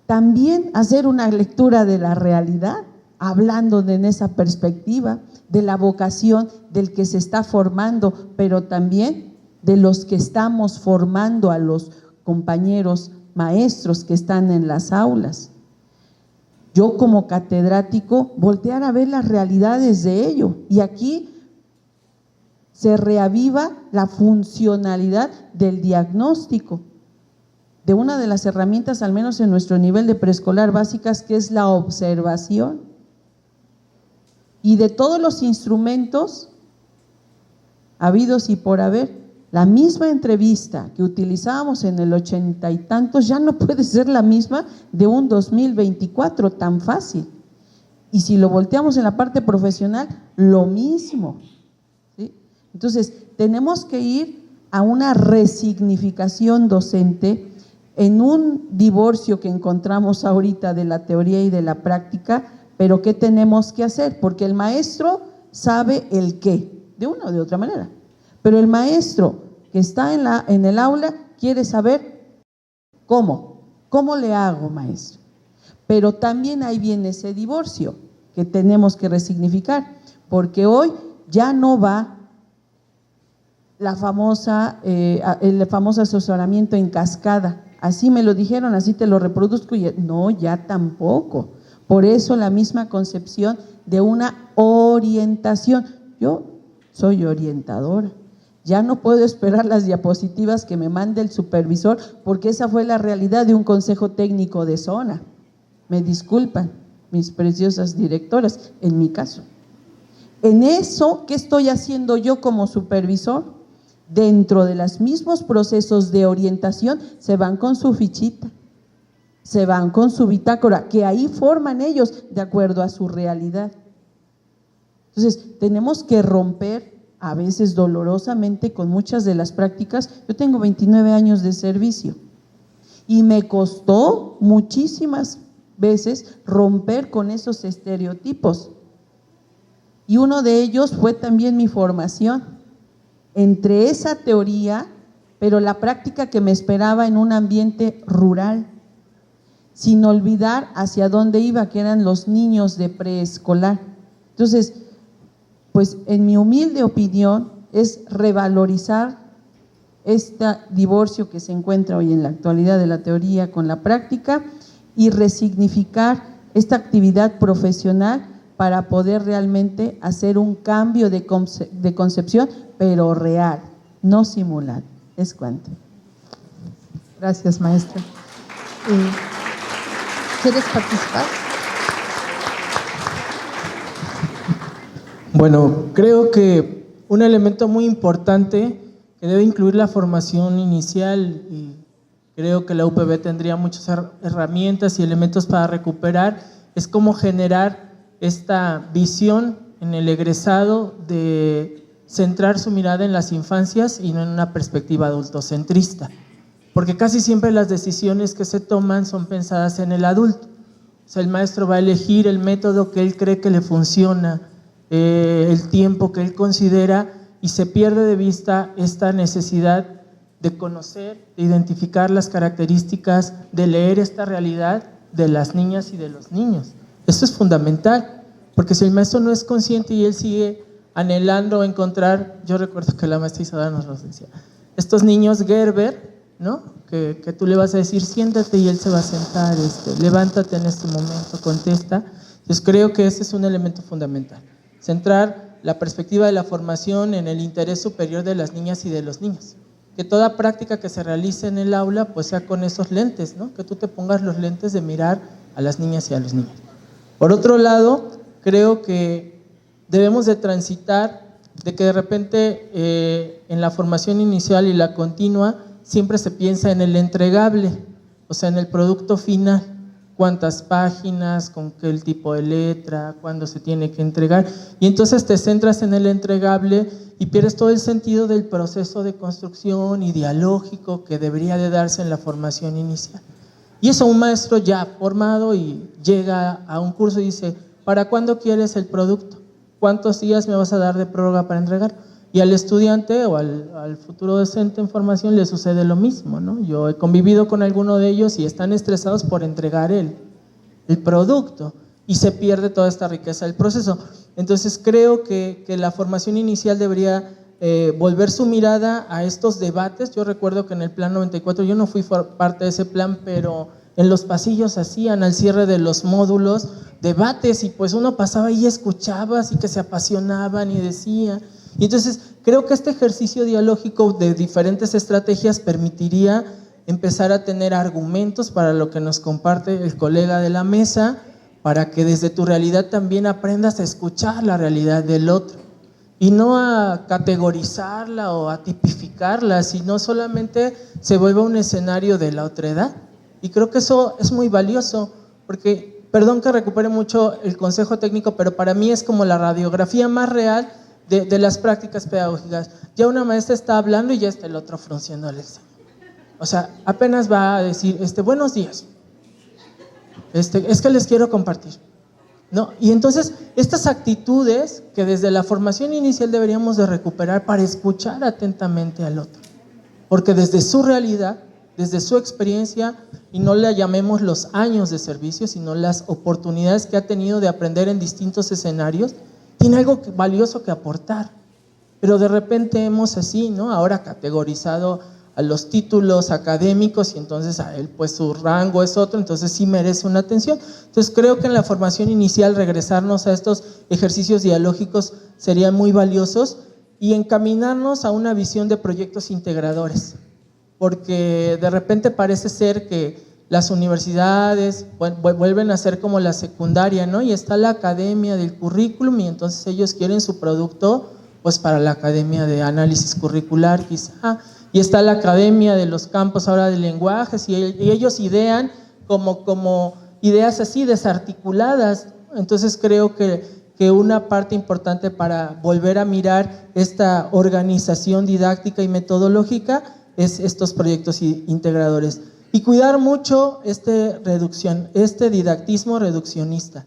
también hacer una lectura de la realidad, hablando en esa perspectiva, de la vocación del que se está formando, pero también de los que estamos formando a los compañeros maestros que están en las aulas. Yo como catedrático, voltear a ver las realidades de ello, y aquí se reaviva la funcionalidad del diagnóstico, de una de las herramientas, al menos en nuestro nivel de preescolar básicas, que es la observación. Y de todos los instrumentos habidos y por haber, la misma entrevista que utilizábamos en el 80 y tantos ya no puede ser la misma de un 2024 tan fácil. Y si lo volteamos en la parte profesional, lo mismo, ¿sí? Entonces, tenemos que ir a una resignificación docente en un divorcio que encontramos ahorita de la teoría y de la práctica. Pero ¿qué tenemos que hacer? Porque el maestro sabe el qué, de una o de otra manera, pero el maestro que está en el aula quiere saber ¿Cómo? ¿Cómo le hago, maestro? Pero también ahí viene ese divorcio que tenemos que resignificar, porque hoy ya no va el famoso asesoramiento en cascada. Así me lo dijeron, así te lo reproduzco, y no, ya tampoco. Por eso la misma concepción de una orientación. Yo soy orientadora. Ya no puedo esperar las diapositivas que me mande el supervisor, porque esa fue la realidad de un consejo técnico de zona. Me disculpan, mis preciosas directoras, en mi caso. En eso, ¿qué estoy haciendo yo como supervisor? Dentro de los mismos procesos de orientación, se van con su fichita, se van con su bitácora, que ahí forman ellos de acuerdo a su realidad. Entonces, tenemos que romper, a veces dolorosamente, con muchas de las prácticas. Yo tengo 29 años de servicio y me costó muchísimas veces romper con esos estereotipos. Y uno de ellos fue también mi formación. Entre esa teoría, pero la práctica que me esperaba en un ambiente rural, sin olvidar hacia dónde iba, que eran los niños de preescolar. Entonces, pues en mi humilde opinión, es revalorizar este divorcio que se encuentra hoy en la actualidad de la teoría con la práctica y resignificar esta actividad profesional para poder realmente hacer un cambio de concepción, pero real, no simulado. Es cuanto. Gracias, maestra. ¿Quieres participar? Bueno, creo que un elemento muy importante que debe incluir la formación inicial, y creo que la UPB tendría muchas herramientas y elementos para recuperar, es cómo generar esta visión en el egresado de centrar su mirada en las infancias y no en una perspectiva adultocentrista, porque casi siempre las decisiones que se toman son pensadas en el adulto. O sea, el maestro va a elegir el método que él cree que le funciona, el tiempo que él considera, y se pierde de vista esta necesidad de conocer, de identificar las características, de leer esta realidad de las niñas y de los niños. Eso es fundamental, porque si el maestro no es consciente y él sigue anhelando encontrar, yo recuerdo que la maestra Isadora nos lo decía, estos niños Gerber, ¿no? Que tú le vas a decir siéntate y él se va a sentar, levántate en este momento, contesta. Entonces creo que ese es un elemento fundamental, centrar la perspectiva de la formación en el interés superior de las niñas y de los niños. Que toda práctica que se realice en el aula pues sea con esos lentes, ¿no? Que tú te pongas los lentes de mirar a las niñas y a los niños. Por otro lado, creo que debemos de transitar de que de repente en la formación inicial y la continua siempre se piensa en el entregable, o sea, en el producto final, cuántas páginas, con qué tipo de letra, cuándo se tiene que entregar, y entonces te centras en el entregable y pierdes todo el sentido del proceso de construcción y dialógico que debería de darse en la formación inicial. Y eso un maestro ya formado y llega a un curso y dice, ¿para cuándo quieres el producto? ¿Cuántos días me vas a dar de prórroga para entregar? Y al estudiante o al futuro docente en formación le sucede lo mismo, ¿no? Yo he convivido con alguno de ellos y están estresados por entregar el producto y se pierde toda esta riqueza del proceso. Entonces creo que la formación inicial debería volver su mirada a estos debates. Yo recuerdo que en el plan 94, yo no fui parte de ese plan, pero en los pasillos hacían al cierre de los módulos debates y pues uno pasaba y escuchaba, así que se apasionaban y decía. Y entonces creo que este ejercicio dialógico de diferentes estrategias permitiría empezar a tener argumentos para lo que nos comparte el colega de la mesa, para que desde tu realidad también aprendas a escuchar la realidad del otro y no a categorizarla o a tipificarla, sino solamente se vuelva un escenario de la otredad. Y creo que eso es muy valioso, porque, perdón que recupere mucho el consejo técnico, pero para mí es como la radiografía más real de las prácticas pedagógicas. Ya una maestra está hablando y ya está el otro frunciendo el examen. O sea, apenas va a decir, buenos días, es que les quiero compartir, ¿no? Y entonces, estas actitudes que desde la formación inicial deberíamos de recuperar para escuchar atentamente al otro, porque desde su realidad desde su experiencia, y no le llamemos los años de servicio, sino las oportunidades que ha tenido de aprender en distintos escenarios, tiene algo valioso que aportar. Pero de repente hemos así, ¿no? Ahora categorizado a los títulos académicos y entonces a él pues su rango es otro, entonces sí merece una atención. Entonces creo que en la formación inicial regresarnos a estos ejercicios dialógicos serían muy valiosos y encaminarnos a una visión de proyectos integradores, porque de repente parece ser que las universidades vuelven a ser como la secundaria, ¿no? Y está la academia del currículum y entonces ellos quieren su producto pues para la academia de análisis curricular quizá, y está la academia de los campos ahora de lenguajes y ellos idean como ideas así desarticuladas. Entonces creo que una parte importante para volver a mirar esta organización didáctica y metodológica es estos proyectos integradores. Y cuidar mucho este didactismo reduccionista,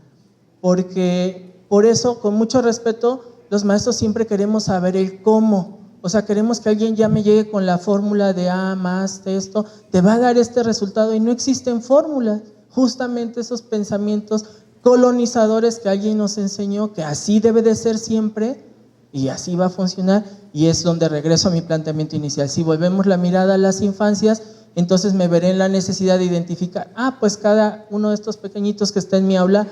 porque por eso, con mucho respeto, los maestros siempre queremos saber el cómo. O sea, queremos que alguien ya me llegue con la fórmula de A más esto, te va a dar este resultado, y no existen fórmulas. Justamente esos pensamientos colonizadores que alguien nos enseñó que así debe de ser siempre y así va a funcionar, y es donde regreso a mi planteamiento inicial. Si volvemos la mirada a las infancias, entonces me veré en la necesidad de identificar, pues cada uno de estos pequeñitos que está en mi aula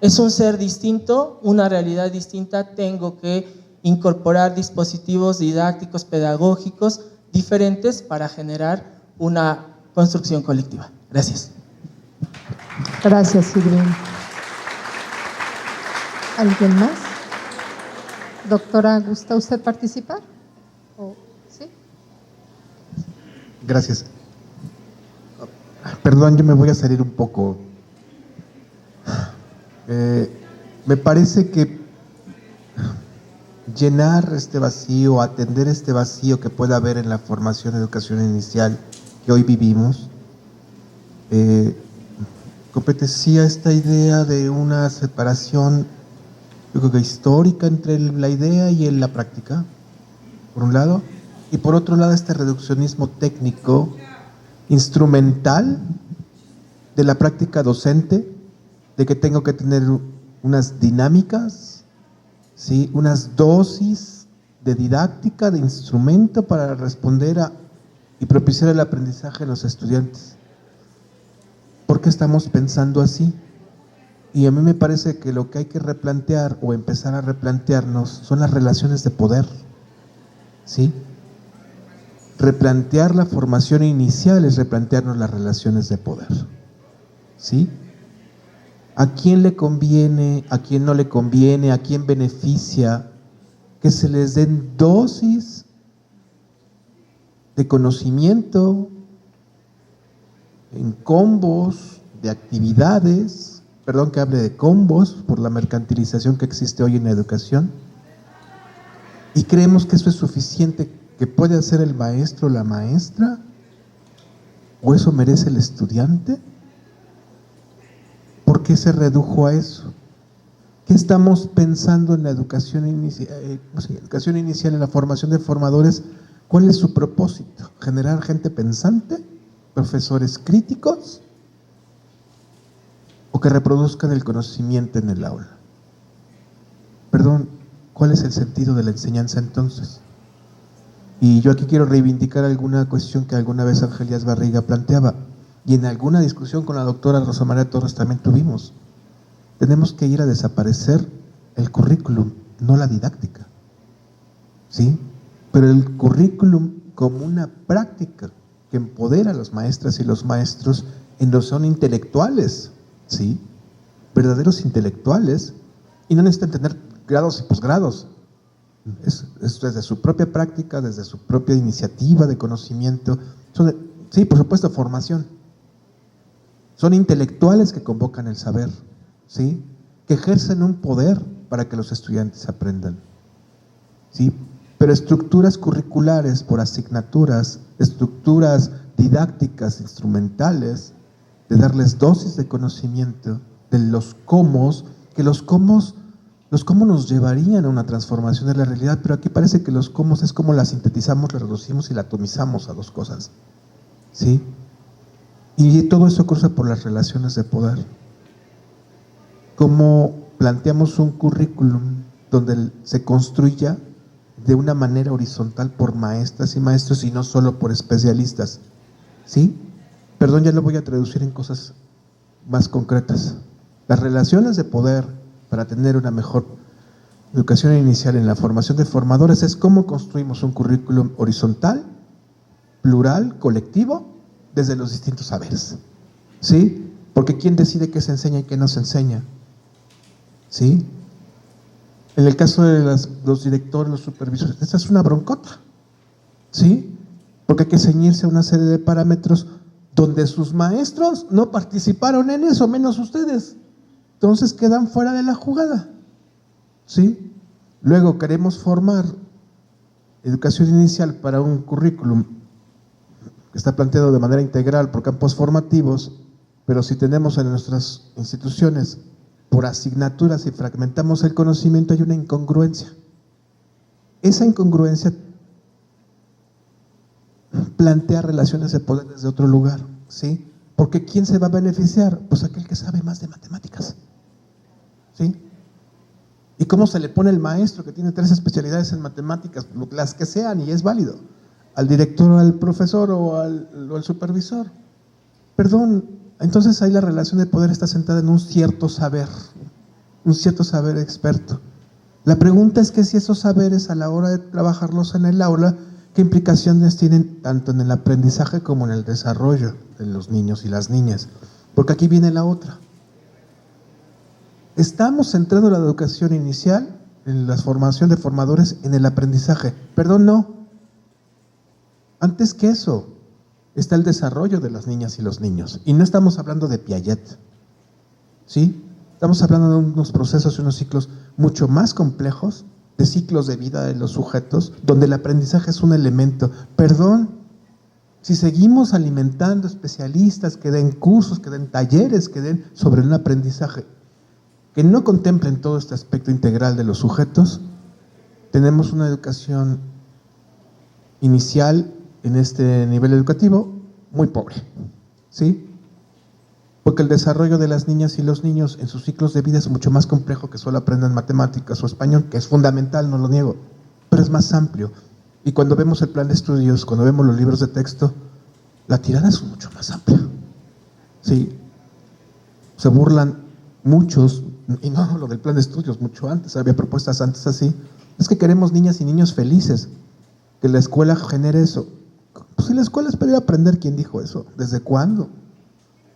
es un ser distinto, una realidad distinta, tengo que incorporar dispositivos didácticos, pedagógicos diferentes para generar una construcción colectiva. Gracias. Gracias, Silvina. ¿Alguien más? Doctora, ¿gusta usted participar? ¿Sí? Gracias. Perdón, yo me voy a salir un poco. Me parece que llenar este vacío, atender este vacío que pueda haber en la formación de educación inicial que hoy vivimos, competecía esta idea de una separación, yo creo que histórica, entre la idea y la práctica, por un lado, y por otro lado este reduccionismo técnico, instrumental, de la práctica docente, de que tengo que tener unas dinámicas, ¿sí? Unas dosis de didáctica, de instrumento para responder y propiciar el aprendizaje de los estudiantes. ¿Por qué estamos pensando así? Y a mí me parece que lo que hay que replantear o empezar a replantearnos son las relaciones de poder, ¿sí? Replantear la formación inicial es replantearnos las relaciones de poder, ¿sí? ¿A quién le conviene, a quién no le conviene, a quién beneficia que se les den dosis de conocimiento en combos de actividades? Perdón que hable de combos por la mercantilización que existe hoy en la educación, y creemos que eso es suficiente, que puede hacer el maestro o la maestra, o eso merece el estudiante. ¿Por qué se redujo a eso? ¿Qué estamos pensando en la educación inicial, en la formación de formadores? ¿Cuál es su propósito? ¿Generar gente pensante? ¿Profesores críticos? ¿O que reproduzcan el conocimiento en el aula? Perdón, ¿cuál es el sentido de la enseñanza entonces? Y yo aquí quiero reivindicar alguna cuestión que alguna vez Ángel Díaz Barriga planteaba, y en alguna discusión con la doctora Rosa María Torres también tuvimos. Tenemos que ir a desaparecer el currículum, no la didáctica, ¿sí? Pero el currículum como una práctica que empodera a las maestras y los maestros en lo que son intelectuales, ¿sí? Verdaderos intelectuales, y no necesitan tener grados y posgrados. Es desde su propia práctica, desde su propia iniciativa de conocimiento. Sí, por supuesto, formación. Son intelectuales que convocan el saber, ¿sí? Que ejercen un poder para que los estudiantes aprendan, ¿sí? Pero estructuras curriculares por asignaturas, estructuras didácticas, instrumentales, de darles dosis de conocimiento, de los cómo, que los cómo nos llevarían a una transformación de la realidad, pero aquí parece que los cómo es como la sintetizamos, la reducimos y la atomizamos a dos cosas. ¿sí? Y todo eso cruza por las relaciones de poder. ¿Cómo planteamos un currículum donde se construya de una manera horizontal por maestras y maestros y no solo por especialistas? ¿Sí? Perdón, ya lo voy a traducir en cosas más concretas. Las relaciones de poder para tener una mejor educación inicial en la formación de formadores es cómo construimos un currículum horizontal, plural, colectivo, desde los distintos saberes. ¿Sí? Porque ¿quién decide qué se enseña y qué no se enseña? ¿Sí? En el caso de los directores, los supervisores, esta es una broncota. ¿Sí? Porque hay que ceñirse a una serie de parámetros donde sus maestros no participaron en eso, menos ustedes. Entonces quedan fuera de la jugada. ¿Sí? Luego queremos formar educación inicial para un currículum que está planteado de manera integral por campos formativos, pero si tenemos en nuestras instituciones por asignaturas y fragmentamos el conocimiento, hay una incongruencia. Esa incongruencia plantea relaciones de poder desde otro lugar, ¿sí? Porque ¿quién se va a beneficiar? Pues aquel que sabe más de matemáticas, ¿sí? ¿Y cómo se le pone el maestro que tiene 3 especialidades en matemáticas, las que sean, y es válido? ¿Al director o al profesor o al supervisor? Perdón, entonces ahí la relación de poder está sentada en un cierto saber experto. La pregunta es que si esos saberes a la hora de trabajarlos en el aula, ¿qué implicaciones tienen tanto en el aprendizaje como en el desarrollo de los niños y las niñas? Porque aquí viene la otra. Estamos centrando la educación inicial, en la formación de formadores, en el aprendizaje. Perdón, no. Antes que eso, está el desarrollo de las niñas y los niños. Y no estamos hablando de Piaget, ¿sí? Estamos hablando de unos procesos y unos ciclos mucho más complejos, de ciclos de vida de los sujetos, donde el aprendizaje es un elemento. Perdón, si seguimos alimentando especialistas que den cursos, que den talleres, que den sobre un aprendizaje, que no contemplen todo este aspecto integral de los sujetos, tenemos una educación inicial en este nivel educativo muy pobre, ¿sí? Porque el desarrollo de las niñas y los niños en sus ciclos de vida es mucho más complejo que solo aprendan matemáticas o español, que es fundamental, no lo niego, pero es más amplio. Y cuando vemos el plan de estudios, cuando vemos los libros de texto, la tirada es mucho más amplia, ¿sí? Se burlan muchos, y no lo del plan de estudios, mucho antes, había propuestas antes así, es que queremos niñas y niños felices, que la escuela genere eso. Pues en la escuela es para ir a aprender. ¿Quién dijo eso? ¿Desde cuándo?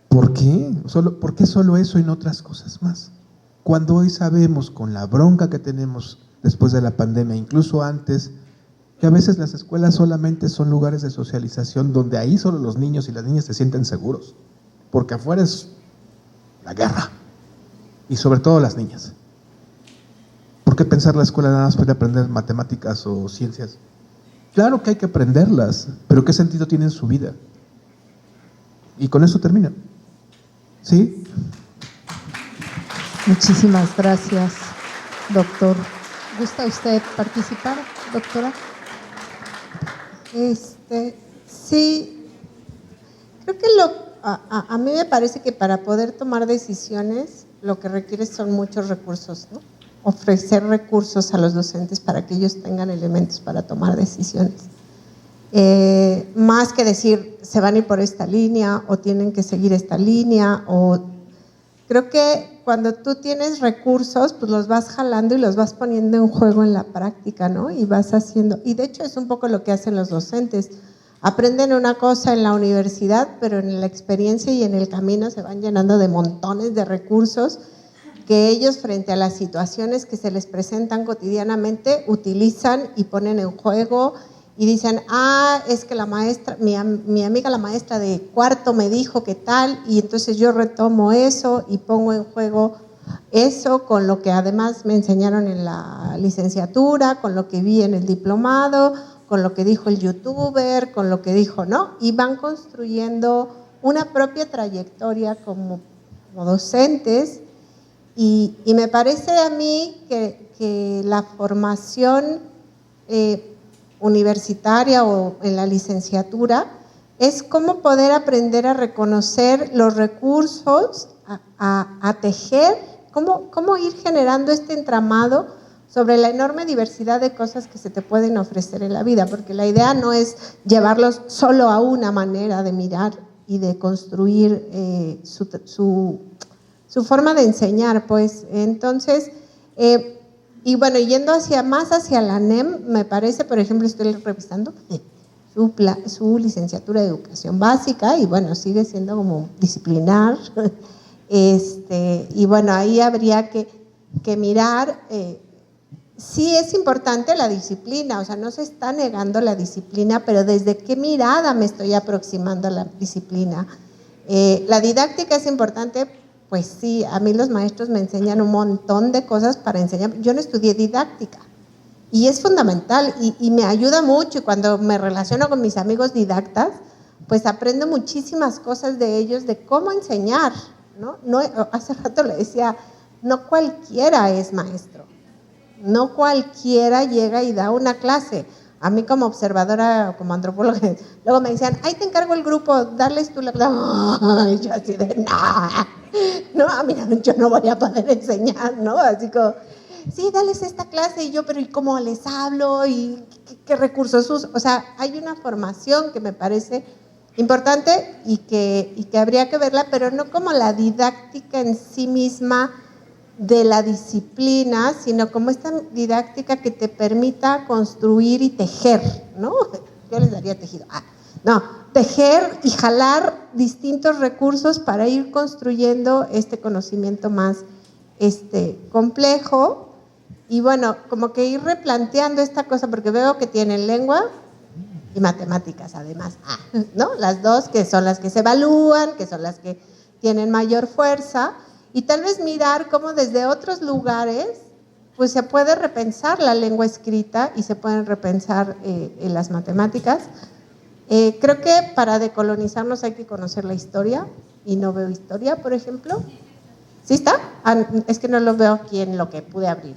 ¿Por qué? ¿Por qué solo eso y no otras cosas más? Cuando hoy sabemos, con la bronca que tenemos después de la pandemia, incluso antes, que a veces las escuelas solamente son lugares de socialización donde ahí solo los niños y las niñas se sienten seguros, porque afuera es la guerra, y sobre todo las niñas. ¿Por qué pensar la escuela nada más para aprender matemáticas o ciencias? Claro que hay que aprenderlas, pero ¿qué sentido tiene en su vida? Y con eso termino. ¿Sí? Muchísimas gracias, doctor. ¿Gusta usted participar, doctora? Sí, creo que a mí me parece que para poder tomar decisiones lo que requiere son muchos recursos, ¿no? Ofrecer recursos a los docentes para que ellos tengan elementos para tomar decisiones. Más que decir, se van a ir por esta línea o tienen que seguir esta línea. Creo que cuando tú tienes recursos, pues los vas jalando y los vas poniendo en juego en la práctica, ¿no? Y vas haciendo, y de hecho es un poco lo que hacen los docentes. Aprenden una cosa en la universidad, pero en la experiencia y en el camino se van llenando de montones de recursos que ellos, frente a las situaciones que se les presentan cotidianamente, utilizan y ponen en juego y dicen, es que la maestra, mi amiga la maestra de cuarto me dijo que tal, y entonces yo retomo eso y pongo en juego eso con lo que además me enseñaron en la licenciatura, con lo que vi en el diplomado, con lo que dijo el youtuber, con lo que dijo, ¿no? Y van construyendo una propia trayectoria como docentes. Y me parece a mí que la formación universitaria o en la licenciatura es cómo poder aprender a reconocer los recursos, a tejer, cómo ir generando este entramado sobre la enorme diversidad de cosas que se te pueden ofrecer en la vida, porque la idea no es llevarlos solo a una manera de mirar y de construir su forma de enseñar, pues. Entonces, y bueno, yendo más hacia la NEM, me parece, por ejemplo, estoy revisando su licenciatura de educación básica y bueno, sigue siendo como disciplinar, y bueno, ahí habría que mirar. Sí es importante la disciplina, o sea, no se está negando la disciplina, pero ¿desde qué mirada me estoy aproximando a la disciplina? La didáctica es importante, pues sí, a mí los maestros me enseñan un montón de cosas para enseñar. Yo no estudié didáctica y es fundamental y me ayuda mucho, y cuando me relaciono con mis amigos didactas, pues aprendo muchísimas cosas de ellos, de cómo enseñar, ¿no? Hace rato le decía, no cualquiera es maestro. No cualquiera llega y da una clase. A mí como observadora, como antropóloga, luego me decían, ahí te encargo el grupo, darles tú la clase. Ay, yo así de, no, mira, yo no voy a poder enseñar, ¿no? Así como, sí, dales esta clase, y yo, pero ¿y cómo les hablo? ¿Y qué recursos uso? O sea, hay una formación que me parece importante y que habría que verla, pero no como la didáctica en sí misma de la disciplina, sino como esta didáctica que te permita construir y tejer, ¿no? Yo les daría tejido. No, tejer y jalar distintos recursos para ir construyendo este conocimiento más complejo, y bueno, como que ir replanteando esta cosa, porque veo que tienen lengua y matemáticas además, ¿no? Las dos que son las que se evalúan, que son las que tienen mayor fuerza. Y tal vez mirar cómo desde otros lugares pues se puede repensar la lengua escrita y se pueden repensar las matemáticas. Creo que para decolonizarnos hay que conocer la historia, y no veo historia, por ejemplo. ¿Sí está? Es que no lo veo aquí en lo que pude abrir,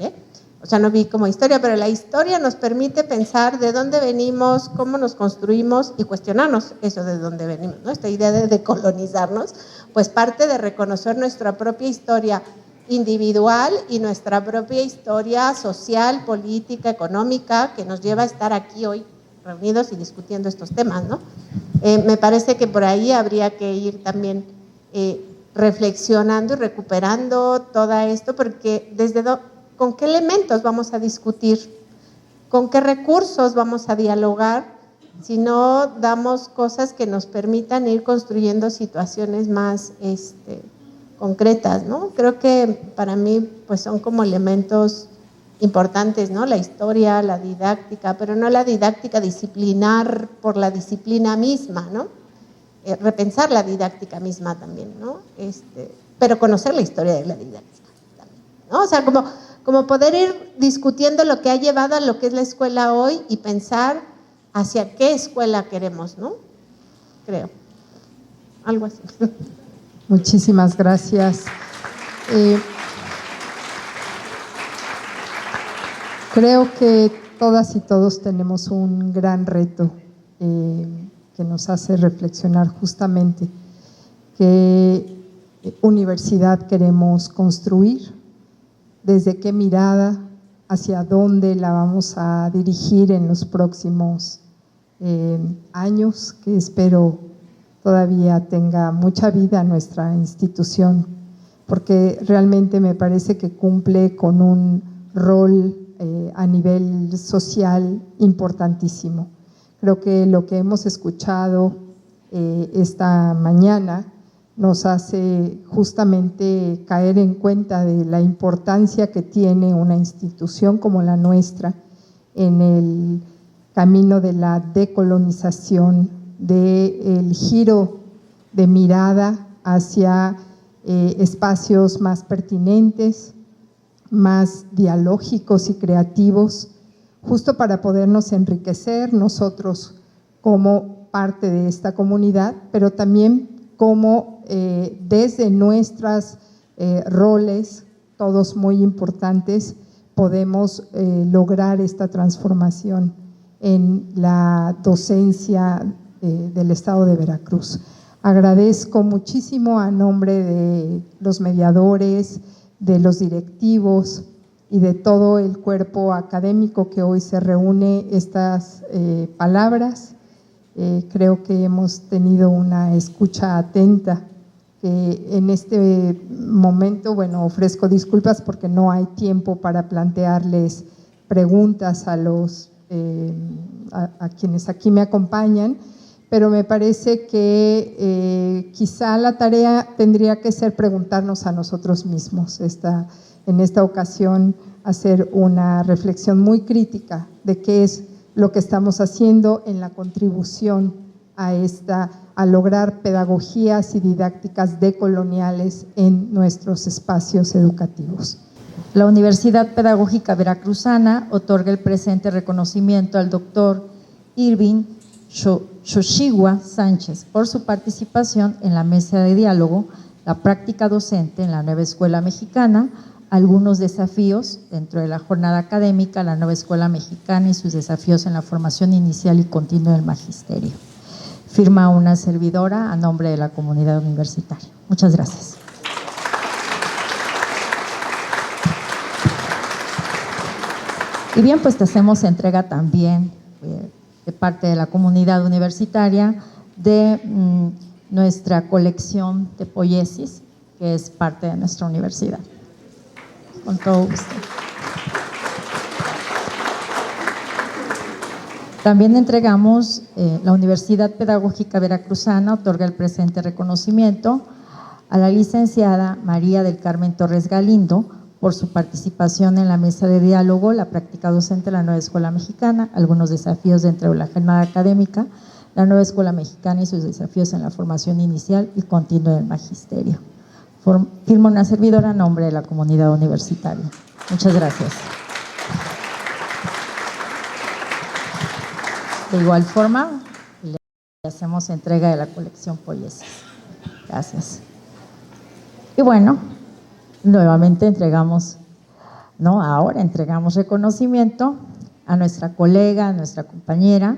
O sea, no vi como historia, pero la historia nos permite pensar de dónde venimos, cómo nos construimos y cuestionarnos eso de dónde venimos, ¿no? Esta idea de decolonizarnos, pues parte de reconocer nuestra propia historia individual y nuestra propia historia social, política, económica, que nos lleva a estar aquí hoy reunidos y discutiendo estos temas, ¿no? Me parece que por ahí habría que ir también reflexionando y recuperando todo esto, porque ¿con qué elementos vamos a discutir? ¿Con qué recursos vamos a dialogar? Si no damos cosas que nos permitan ir construyendo situaciones más concretas, ¿no? Creo que para mí pues son como elementos importantes, ¿no? La historia, la didáctica, pero no la didáctica disciplinar por la disciplina misma, ¿no? Repensar la didáctica misma también, ¿no? Pero conocer la historia de la didáctica también, ¿no? O sea, como poder ir discutiendo lo que ha llevado a lo que es la escuela hoy y pensar hacia qué escuela queremos, ¿no? Creo. Algo así. Muchísimas gracias. Creo que todas y todos tenemos un gran reto que nos hace reflexionar justamente qué universidad queremos construir, desde qué mirada, hacia dónde la vamos a dirigir en los próximos años, que espero todavía tenga mucha vida nuestra institución, porque realmente me parece que cumple con un rol a nivel social importantísimo. Creo que lo que hemos escuchado esta mañana nos hace justamente caer en cuenta de la importancia que tiene una institución como la nuestra en el camino de la decolonización, del giro de mirada hacia espacios más pertinentes, más dialógicos y creativos, justo para podernos enriquecer nosotros como parte de esta comunidad, pero también como desde nuestros roles, todos muy importantes, podemos lograr esta transformación en la docencia del estado de Veracruz. Agradezco muchísimo a nombre de los mediadores, de los directivos y de todo el cuerpo académico que hoy se reúne estas palabras. Creo que hemos tenido una escucha atenta, que en este momento, bueno, ofrezco disculpas porque no hay tiempo para plantearles preguntas a quienes aquí me acompañan, pero me parece que quizá la tarea tendría que ser preguntarnos a nosotros mismos, en esta ocasión hacer una reflexión muy crítica de qué es lo que estamos haciendo en la contribución a lograr pedagogías y didácticas decoloniales en nuestros espacios educativos. La Universidad Pedagógica Veracruzana otorga el presente reconocimiento al doctor Irving Xochitl Sánchez por su participación en la mesa de diálogo, la práctica docente en la nueva escuela mexicana, algunos desafíos dentro de la jornada académica, la nueva escuela mexicana y sus desafíos en la formación inicial y continua del magisterio. Firma una servidora a nombre de la comunidad universitaria. Muchas gracias. Y bien, pues te hacemos entrega también de parte de la comunidad universitaria de nuestra colección de poiesis, que es parte de nuestra universidad. Con todo gusto. También entregamos, la Universidad Pedagógica Veracruzana otorga el presente reconocimiento a la licenciada María del Carmen Torres Galindo por su participación en la mesa de diálogo, la práctica docente de la nueva escuela mexicana, algunos desafíos dentro de la jornada académica, la nueva escuela mexicana y sus desafíos en la formación inicial y continua del magisterio. Firma una servidora a nombre de la comunidad universitaria. Muchas gracias. De igual forma, le hacemos entrega de la colección poiesis. Gracias. Y bueno, nuevamente ahora entregamos reconocimiento a nuestra colega, a nuestra compañera,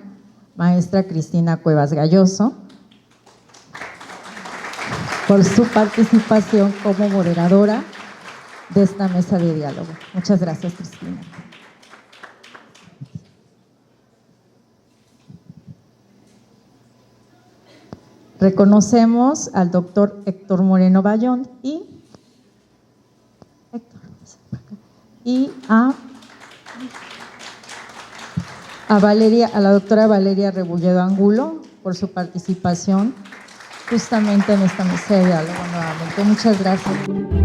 maestra Cristina Cuevas Galloso, por su participación como moderadora de esta mesa de diálogo. Muchas gracias, Cristina. Reconocemos al doctor Héctor Moreno Bayón y a la doctora Valeria Rebulledo Angulo por su participación justamente en esta mesa de diálogo nuevamente. Muchas gracias.